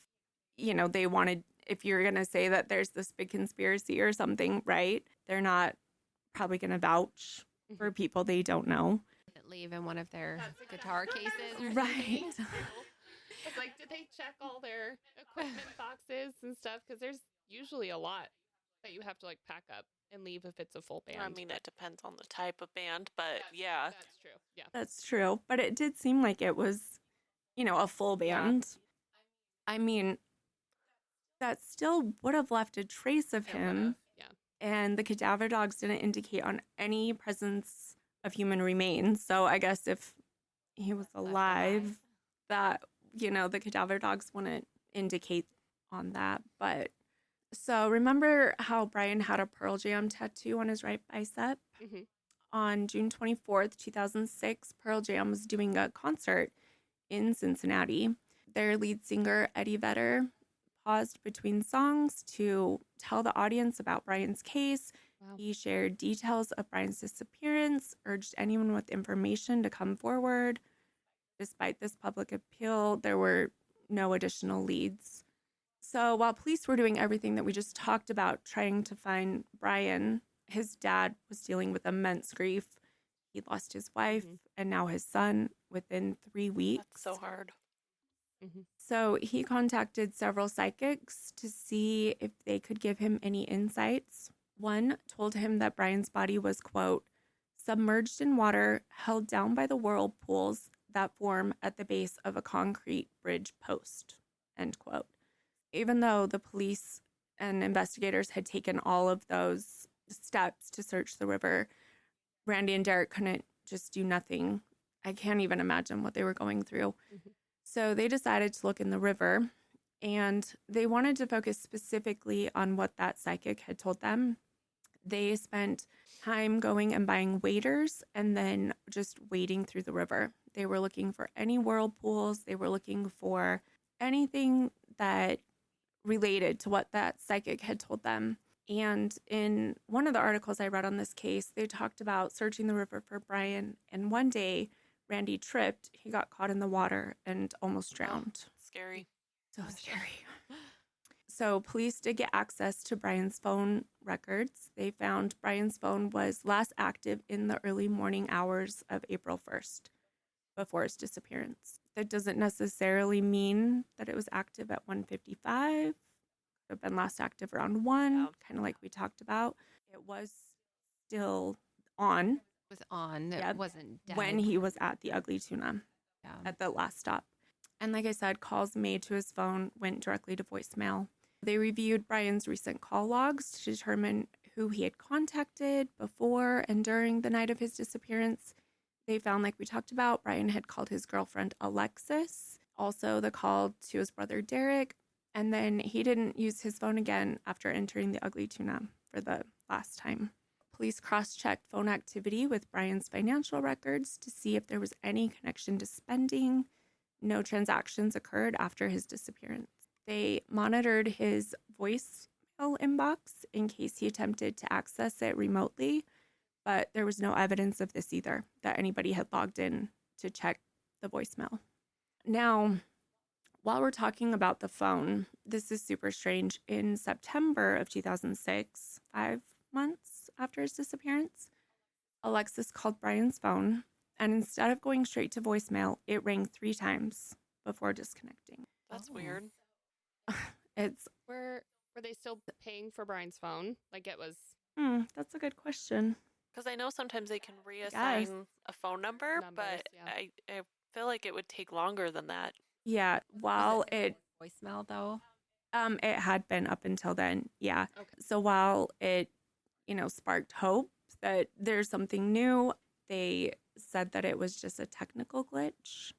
they wanted, if you're going to say that there's this big conspiracy or something, right? They're not probably going to vouch for people they don't know. Leave in one of their guitar cases. Right. It's like, did they check all their equipment boxes and stuff? Because there's usually a lot that you have to pack up and leave if it's a full band. I mean, it depends on the type of band, but yeah. That's true. Yeah. That's true. But it did seem like it was, a full band. Yeah. I mean, that still would have left a trace of him. Yeah. And the cadaver dogs didn't indicate on any presence of human remains. So I guess if he was alive, that, the cadaver dogs wouldn't indicate on that. But so remember how Brian had a Pearl Jam tattoo on his right bicep? Mm-hmm. On June 24th, 2006, Pearl Jam was doing a concert in Cincinnati. Their lead singer, Eddie Vedder, paused between songs to tell the audience about Brian's case. Wow. He shared details of Brian's disappearance, urged anyone with information to come forward. Despite this public appeal, there were no additional leads. So while police were doing everything that we just talked about, trying to find Brian, his dad was dealing with immense grief. He lost his wife and now his son within 3 weeks. That's so hard. So he contacted several psychics to see if they could give him any insights. One told him that Brian's body was, quote, submerged in water, held down by the whirlpools that form at the base of a concrete bridge post, end quote. Even though the police and investigators had taken all of those steps to search the river, Randy and Derek couldn't just do nothing. I can't even imagine what they were going through. Mm-hmm. So they decided to look in the river, and they wanted to focus specifically on what that psychic had told them. They spent time going and buying waders and then just wading through the river. They were looking for any whirlpools. They were looking for anything that related to what that psychic had told them. And in one of the articles I read on this case, they talked about searching the river for Brian. And one day, Randy tripped. He got caught in the water and almost drowned. Oh, scary. So scary. So police did get access to Brian's phone records. They found Brian's phone was last active in the early morning hours of April 1st, before his disappearance. That doesn't necessarily mean that it was active at 1:55. Could have been last active around 1, kind of like we talked about. It was still on. It was on. It wasn't dead. When he was at the Ugly Tuna at the last stop. And like I said, calls made to his phone went directly to voicemail. They reviewed Brian's recent call logs to determine who he had contacted before and during the night of his disappearance. They found, like we talked about, Brian had called his girlfriend Alexis, also the call to his brother Derek, and then he didn't use his phone again after entering the Ugly Tuna for the last time. Police cross-checked phone activity with Brian's financial records to see if there was any connection to spending. No transactions occurred after his disappearance. They monitored his voicemail inbox in case he attempted to access it remotely, but there was no evidence of this either, that anybody had logged in to check the voicemail. Now, while we're talking about the phone, this is super strange. In September of 2006, 5 months after his disappearance, Alexis called Brian's phone, and instead of going straight to voicemail, it rang 3 times before disconnecting. That's weird. Were they still paying for Brian's phone? Like it was... That's a good question. Because I know sometimes they can reassign a phone number, but I feel like it would take longer than that. Yeah, while it voicemail though, it had been up until then. Yeah. Okay. So while it, sparked hope that there's something new, they said that it was just a technical glitch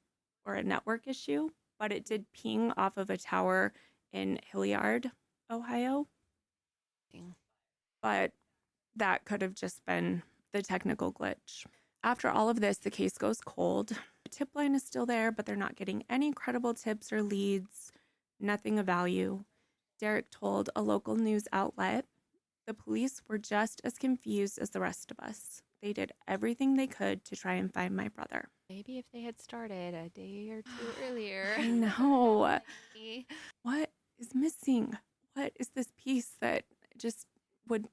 or a network issue, but it did ping off of a tower in Hilliard, Ohio. But that could have just been the technical glitch. After all of this, the case goes cold. The tip line is still there, but they're not getting any credible tips or leads, nothing of value. Derek told a local news outlet, "The police were just as confused as the rest of us. They did everything they could to try and find my brother." Maybe if they had started a day or 2 earlier. I know. What is missing? What is this piece that just would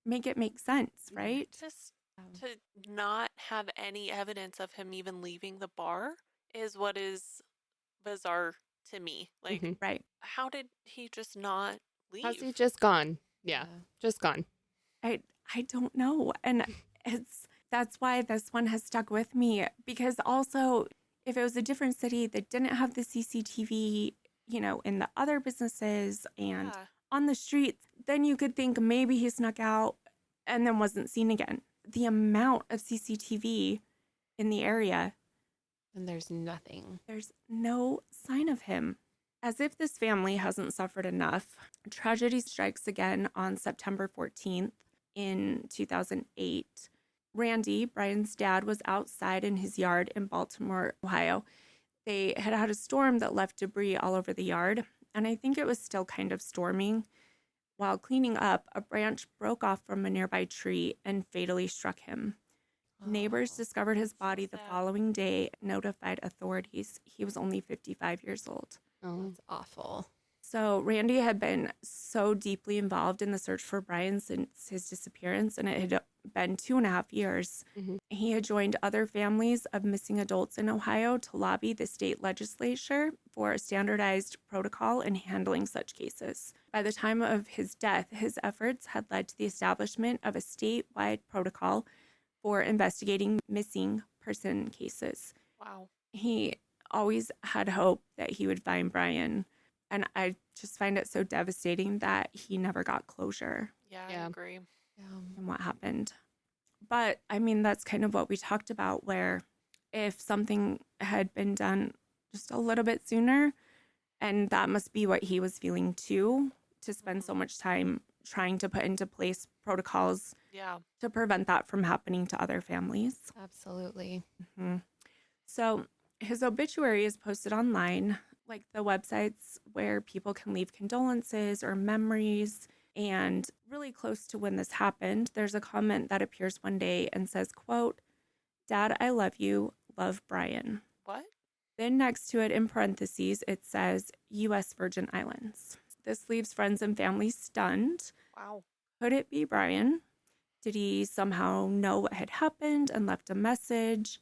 make it make sense, right? Just to not have any evidence of him even leaving the bar is what is bizarre to me. Like, right. How did he just not leave? How's he just gone? Yeah, just gone. I don't know. And that's why this one has stuck with me, because also if it was a different city that didn't have the CCTV, in the other businesses and on the streets, then you could think maybe he snuck out and then wasn't seen again. The amount of CCTV in the area. And there's nothing. There's no sign of him. As if this family hasn't suffered enough, tragedy strikes again on September 14th in 2008. Randy, Brian's dad, was outside in his yard in Baltimore, Ohio. They had had a storm that left debris all over the yard, and I think it was still kind of storming. While cleaning up, a branch broke off from a nearby tree and fatally struck him. Neighbors discovered his body the following day, notified authorities. He was only 55 years old. Oh, that's awful. So Randy had been so deeply involved in the search for Brian since his disappearance, and it had been 2.5 years. He had joined other families of missing adults in Ohio to lobby the state legislature for a standardized protocol in handling such cases. By the time of his death, his efforts had led to the establishment of a statewide protocol for investigating missing person cases. Wow. He always had hope that he would find Brian. And I just find it so devastating that he never got closure. Yeah, I agree. And what happened. But I mean, that's kind of what we talked about, where if something had been done just a little bit sooner, and that must be what he was feeling too, to spend so much time trying to put into place protocols to prevent that from happening to other families. Absolutely. Mm-hmm. So his obituary is posted online, like the websites where people can leave condolences or memories. And really close to when this happened, there's a comment that appears one day and says, quote, "Dad, I love you. Love, Brian." What? Then next to it in parentheses, it says U.S. Virgin Islands. This leaves friends and family stunned. Wow. Could it be Brian? Did he somehow know what had happened and left a message?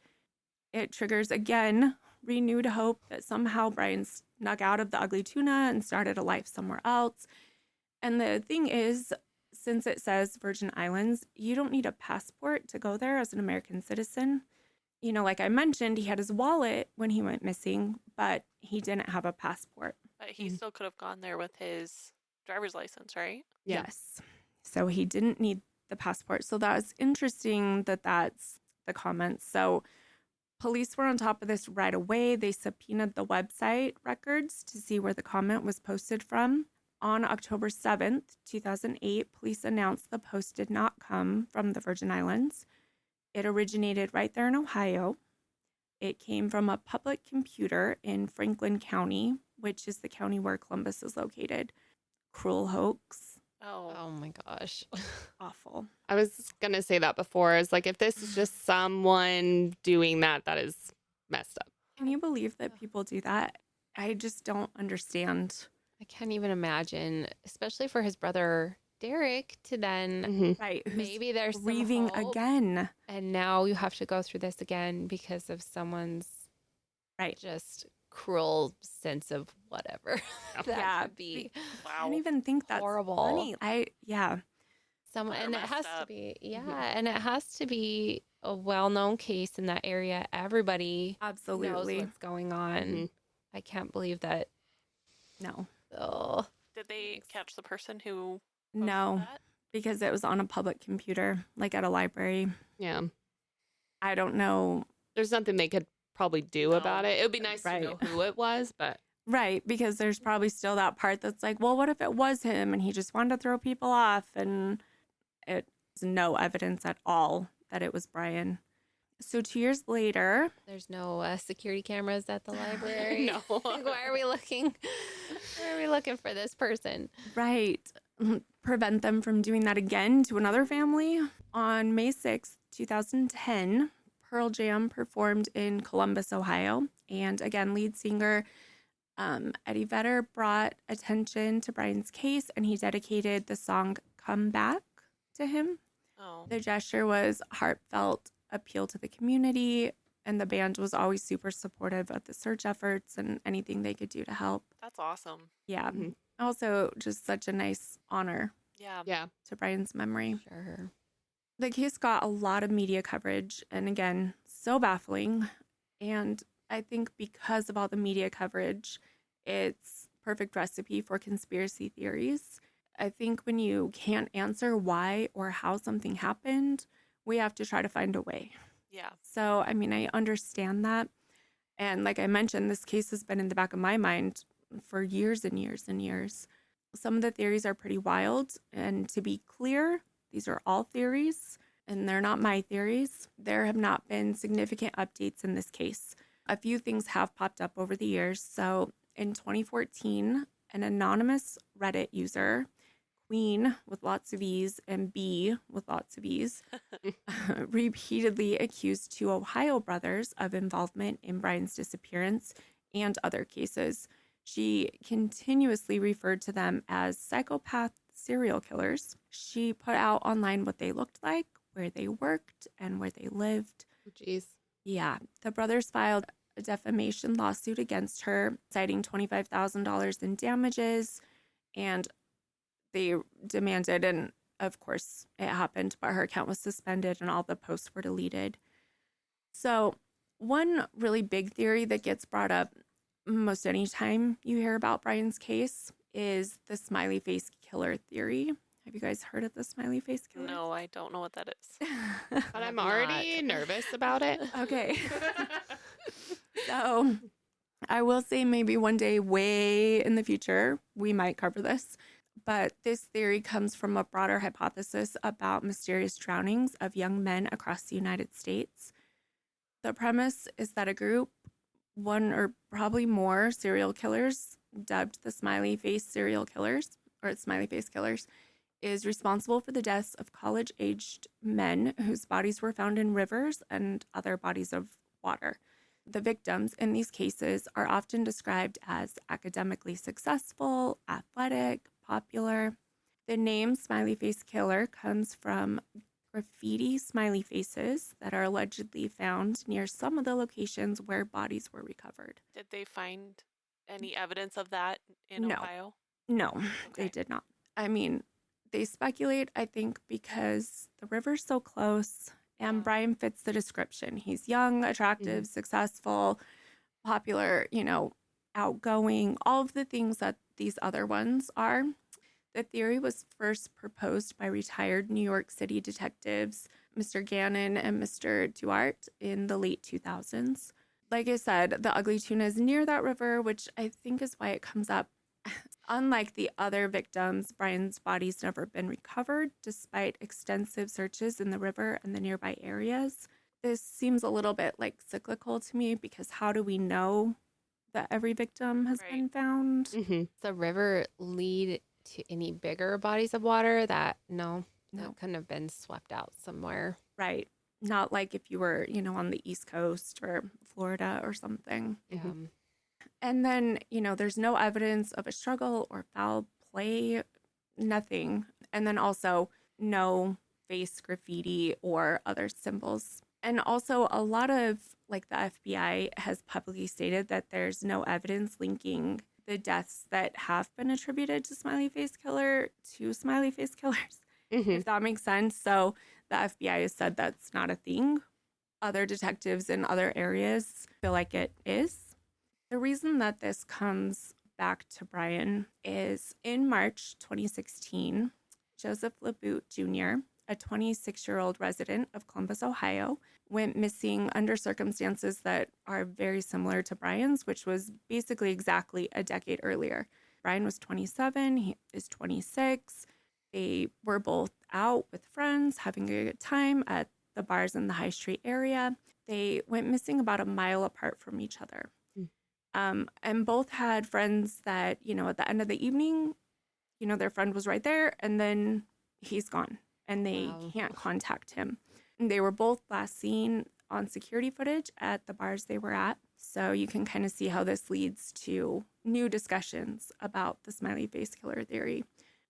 It triggers, again, renewed hope that somehow Brian snuck out of the ugly tuna and started a life somewhere else. And the thing is, since it says Virgin Islands, you don't need a passport to go there as an American citizen. You know, like I mentioned, he had his wallet when he went missing, but he didn't have a passport. But he still could have gone there with his driver's license, right? Yeah. Yes. So he didn't need the passport. So that's interesting that that's the comments. So police were on top of this right away. They subpoenaed the website records to see where the comment was posted from. On October 7th, 2008, police announced the post did not come from the Virgin Islands. It originated right there in Ohio. It came from a public computer in Franklin County, which is the county where Columbus is located. Cruel hoax. Oh my gosh. Awful. I was going to say that before. It's like, if this is just someone doing that, that is messed up. Can you believe that people do that? I just don't understand. I can't even imagine, especially for his brother Derek to then Mm-hmm. Right. Who's maybe there's some grieving hope, again. and now you have to go through this again because of someone's just cruel sense of whatever that could be. I don't even think that's horrible. funny. Someone, They're and it messed has up. to be, and it has to be a well-known case in that area. Everybody Absolutely knows what's going on. Mm-hmm. I can't believe that. No. Oh, Did they catch the person who No, that? because it was on a public computer, like at a library. Yeah. I don't know. There's nothing they could probably do No. about it. It would be nice to know who it was, but Right, because there's probably still that part that's like, well, what if it was him and he just wanted to throw people off? And it's no evidence at all that it was Brian. So 2 years later, there's no security cameras at the library. No. Like, why are we looking? Why are we looking for this person? right, prevent them from doing that again to another family. On May 6th, 2010, Pearl Jam performed in Columbus, Ohio. And again, lead singer Eddie Vedder brought attention to Brian's case, and he dedicated the song Come Back to him. Oh. The gesture was heartfelt appeal to the community, and the band was always super supportive of the search efforts and anything they could do to help. That's awesome. Yeah. Mhm. Also, just such a nice honor Yeah. to Brian's memory. Sure. The case got a lot of media coverage, and again, so baffling. And I think because of all the media coverage, it's perfect recipe for conspiracy theories. I think when you can't answer why or how something happened, we have to try to find a way. Yeah. So, I mean, I understand that. And like I mentioned, this case has been in the back of my mind for years and years and years. Some of the theories are pretty wild. And to be clear, these are all theories, and they're not my theories. There have not been significant updates in this case. A few things have popped up over the years. So in 2014, an anonymous Reddit user, Queen with lots of E's and B with lots of E's, repeatedly accused two Ohio brothers of involvement in Brian's disappearance and other cases. She continuously referred to them as psychopath serial killers. She put out online what they looked like, where they worked, and where they lived. Jeez. Yeah, the brothers filed a defamation lawsuit against her, citing $25,000 in damages, and they demanded, and of course it happened, but her account was suspended and all the posts were deleted. So one really big theory that gets brought up most any time you hear about Brian's case is the smiley face killer theory. Have you guys heard of the smiley face killer? No, I don't know what that is. But I'm already nervous about it. Okay. So I will say maybe one day way in the future, we might cover this. But this theory comes from a broader hypothesis about mysterious drownings of young men across the United States. The premise is that a group, one or probably more serial killers, dubbed the smiley face serial killers, or smiley face killers, is responsible for the deaths of college-aged men whose bodies were found in rivers and other bodies of water. The victims in these cases are often described as academically successful, athletic, popular. The name smiley face killer comes from graffiti smiley faces that are allegedly found near some of the locations where bodies were recovered. Did they find any evidence of that in No. Ohio? No, Okay. they did not. I mean, they speculate, I think, because the river's so close and Brian fits the description. He's young, attractive, successful, popular, outgoing, all of the things that these other ones are. The theory was first proposed by retired New York City detectives, Mr. Gannon and Mr. Duarte, in the late 2000s. Like I said, the Ugly Tuna is near that river, which I think is why it comes up. Unlike the other victims, Brian's body's never been recovered, despite extensive searches in the river and the nearby areas. This seems a little bit like cyclical to me, because how do we know that every victim has been found? Does the river lead to any bigger bodies of water that couldn't have been swept out somewhere? Right. Not like if you were, on the East Coast or Florida or something. Yeah. And then, there's no evidence of a struggle or foul play, nothing. And then also no face graffiti or other symbols. And also a lot of, the FBI has publicly stated that there's no evidence linking the deaths that have been attributed to smiley face killer to smiley face killers, if that makes sense. So the FBI has said that's not a thing. Other detectives in other areas feel like it is. The reason that this comes back to Brian is in March 2016, Joseph LeBoot Jr., a 26-year-old resident of Columbus, Ohio, went missing under circumstances that are very similar to Brian's, which was basically exactly a decade earlier. Brian was 27, he is 26. They were both out with friends, having a good time at the bars in the High Street area. They went missing about a mile apart from each other. And both had friends that, at the end of the evening, their friend was right there and then he's gone and they can't contact him. And they were both last seen on security footage at the bars they were at. So you can kind of see how this leads to new discussions about the smiley face killer theory.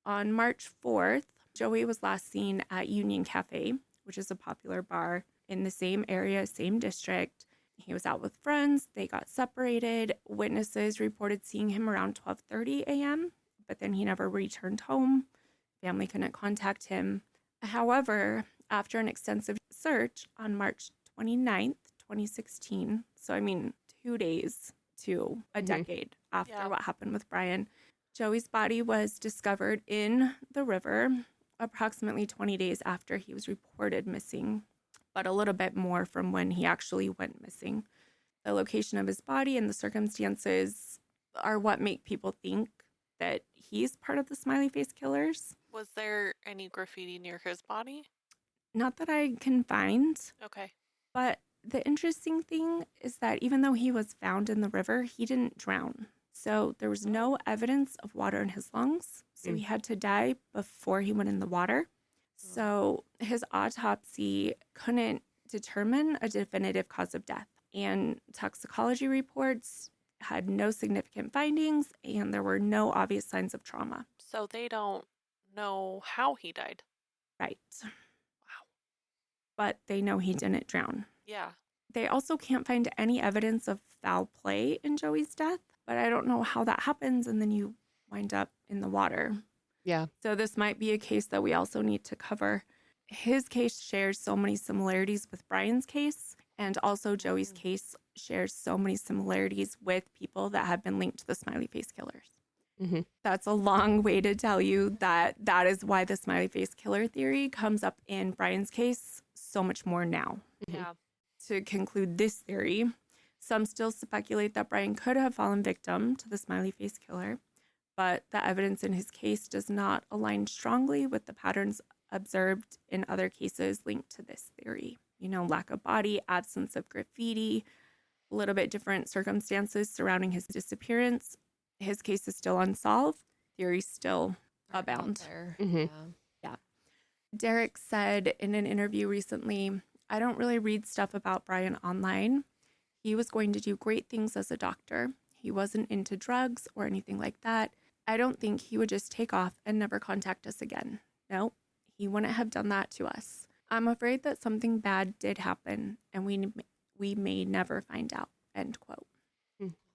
On March 4th, Joey was last seen at Union Cafe, which is a popular bar in the same area, same district. He was out with friends. They got separated. Witnesses reported seeing him around 12:30 a.m., but then he never returned home. Family couldn't contact him. However, after an extensive search on March 29th, 2016, so 2 days to a decade after what happened with Brian, Joey's body was discovered in the river approximately 20 days after he was reported missing, but a little bit more from when he actually went missing. The location of his body and the circumstances are what make people think that he's part of the smiley face killers. Was there any graffiti near his body? Not that I can find. Okay. But the interesting thing is that even though he was found in the river, he didn't drown. So there was no evidence of water in his lungs. So he had to die before he went in the water. So his autopsy couldn't determine a definitive cause of death. And toxicology reports had no significant findings, and there were no obvious signs of trauma. So they don't know how he died. Right. Wow. But they know he didn't drown. Yeah. They also can't find any evidence of foul play in Joey's death, but I don't know how that happens, and then you wind up in the water. Yeah. So this might be a case that we also need to cover. His case shares so many similarities with Brian's case, and also Joey's case shares so many similarities with people that have been linked to the smiley face killers. Mm-hmm. That's a long way to tell you that that is why the smiley face killer theory comes up in Brian's case so much more now. Yeah. To conclude this theory, some still speculate that Brian could have fallen victim to the smiley face killer, but the evidence in his case does not align strongly with the patterns observed in other cases linked to this theory. You know, lack of body, absence of graffiti, a little bit different circumstances surrounding his disappearance. His case is still unsolved. Theories still abound. Mm-hmm. Yeah. Derek said in an interview recently, I don't really read stuff about Brian online. He was going to do great things as a doctor. He wasn't into drugs or anything like that. I don't think he would just take off and never contact us again. No, he wouldn't have done that to us. I'm afraid that something bad did happen and we may never find out, end quote.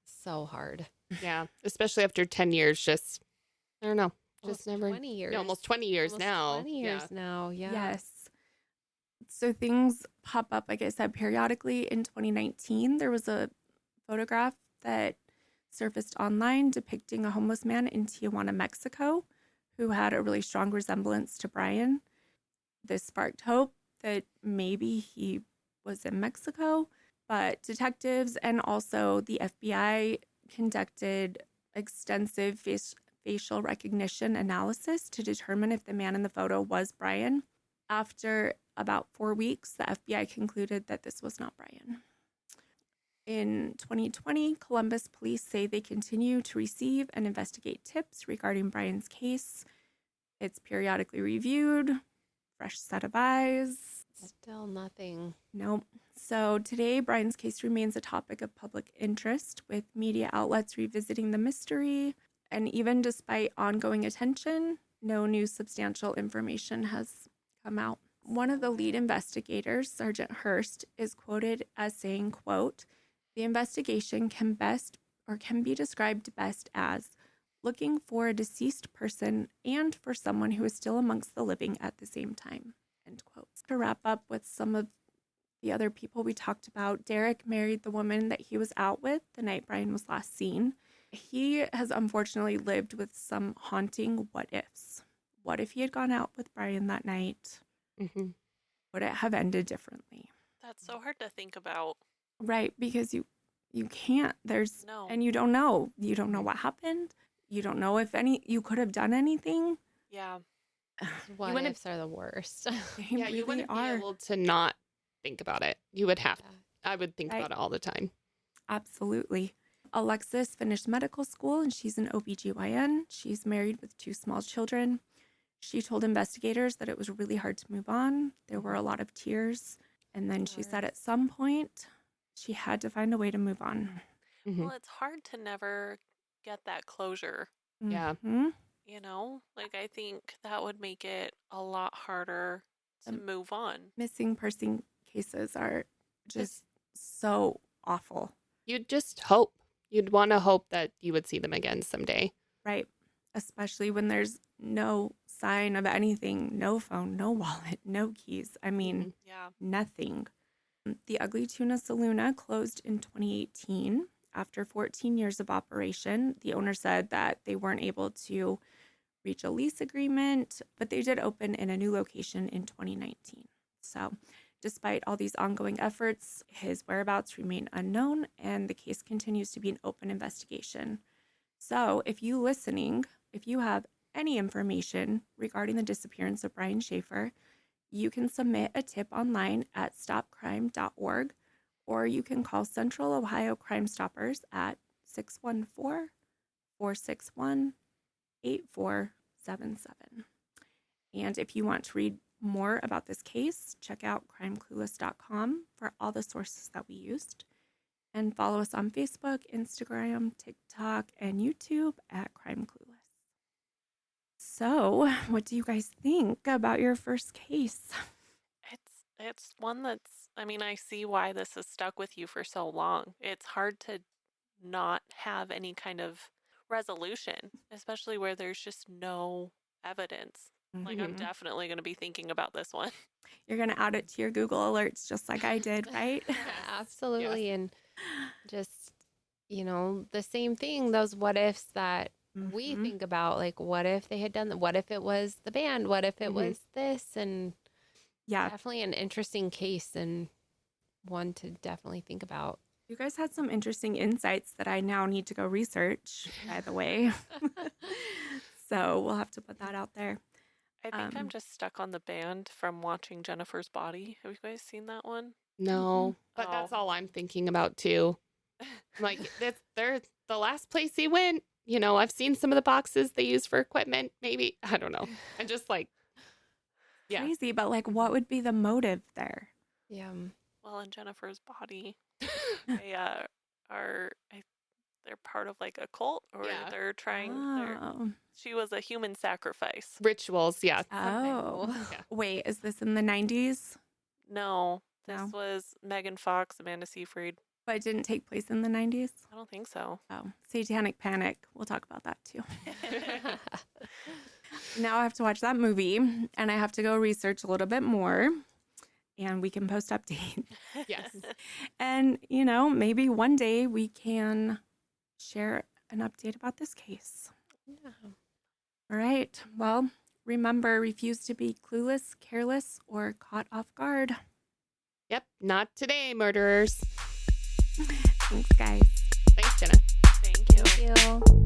So hard. Yeah, especially after 10 years, just, I don't know, just Almost never. 20 years. Yeah, almost 20 years now. 20 years now, yeah. Yes. So things pop up, like I said, periodically. In 2019, there was a photograph that surfaced online depicting a homeless man in Tijuana, Mexico, who had a really strong resemblance to Brian. This sparked hope that maybe he was in Mexico, but detectives and also the FBI conducted extensive facial recognition analysis to determine if the man in the photo was Brian. After about 4 weeks, the FBI concluded that this was not Brian. In 2020, Columbus police say they continue to receive and investigate tips regarding Brian's case. It's periodically reviewed, fresh set of eyes. Still nothing. Nope. So today, Brian's case remains a topic of public interest, with media outlets revisiting the mystery. And even despite ongoing attention, no new substantial information has come out. One of the lead investigators, Sergeant Hurst, is quoted as saying, quote, the investigation can be described best as looking for a deceased person and for someone who is still amongst the living at the same time, end quote. To wrap up with some of the other people we talked about, Derek married the woman that he was out with the night Brian was last seen. He has unfortunately lived with some haunting what ifs. What if he had gone out with Brian that night? Mm-hmm. Would it have ended differently? That's so hard to think about. Right, because you can't. There's No. and you don't know. You don't know what happened. You don't know if you could have done anything. Yeah. What wouldn't- ifs are the worst. They Yeah, really you wouldn't be are. able to not think about it. You would have. Yeah. I would think Right. about it all the time. Absolutely. Alexis finished medical school and she's an OBGYN. She's married with 2 small children. She told investigators that it was really hard to move on. There were a lot of tears. And then she said at some point she had to find a way to move on. Mhm. Well, it's hard to never get that closure, Yeah. Mhm. you know? Like, I think that would make it a lot harder to move on. Missing person cases are just so awful. You'd just hope. You'd want to hope that you would see them again someday. Right. Especially when there's no sign of anything, no phone, no wallet, no keys. I mean, Yeah. nothing. The Ugly Tuna Saloona closed in 2018. After 14 years of operation, the owner said that they weren't able to reach a lease agreement, but they did open in a new location in 2019. So, despite all these ongoing efforts, his whereabouts remain unknown and the case continues to be an open investigation. So, if you have any information regarding the disappearance of Brian Shaffer, you can submit a tip online at stopcrime.org, or you can call Central Ohio Crime Stoppers at 614-461-8477. And if you want to read more about this case, check out crimeclueless.com for all the sources that we used. And follow us on Facebook, Instagram, TikTok, and YouTube at Crime Clueless. So, what do you guys think about your first case? It's one that's, I mean, I see why this has stuck with you for so long. It's hard to not have any kind of resolution, especially where there's just no evidence. Like, I'm Mhm. definitely going to be thinking about this one. You're going to add it to your Google alerts just like I did, right? Yeah, absolutely. And just, the same thing, those what ifs that we Mhm. think about, like, what if they had done that? What if it was the band? What if it Mhm. was this? And Yeah, definitely an interesting case and one to definitely think about. you guys had some interesting insights that I now need to go research, by the way. So we'll have to put that out there. I think I'm just stuck on the band from watching Jennifer's Body. Have you guys seen that one? No, but that's Oh. all I'm thinking about too. Like they're the last place he went. You know, I've seen some of the boxes they use for equipment. Maybe I don't know. And just like, yeah, Crazy, but like, what would be the motive there? Yeah. Well, in Jennifer's Body, they they're part of like a cult, or Yeah. they're trying. Oh, She was a human sacrifice. rituals. Yeah, oh. Something. Yeah. Wait, is this in the 90s? No, this No. was Megan Fox, Amanda Seyfried. But it didn't take place in the 90s? I don't think so. Oh, Satanic Panic. We'll talk about that too. Now I have to watch that movie and I have to go research a little bit more and we can post updates. yes. And, you know, maybe one day we can share an update about this case. Yeah. All right. Well, remember, refuse to be clueless, careless, or caught off guard. Yep. Not today, murderers. Thanks, guys. Thanks, Jenna. Thank you. Thank you.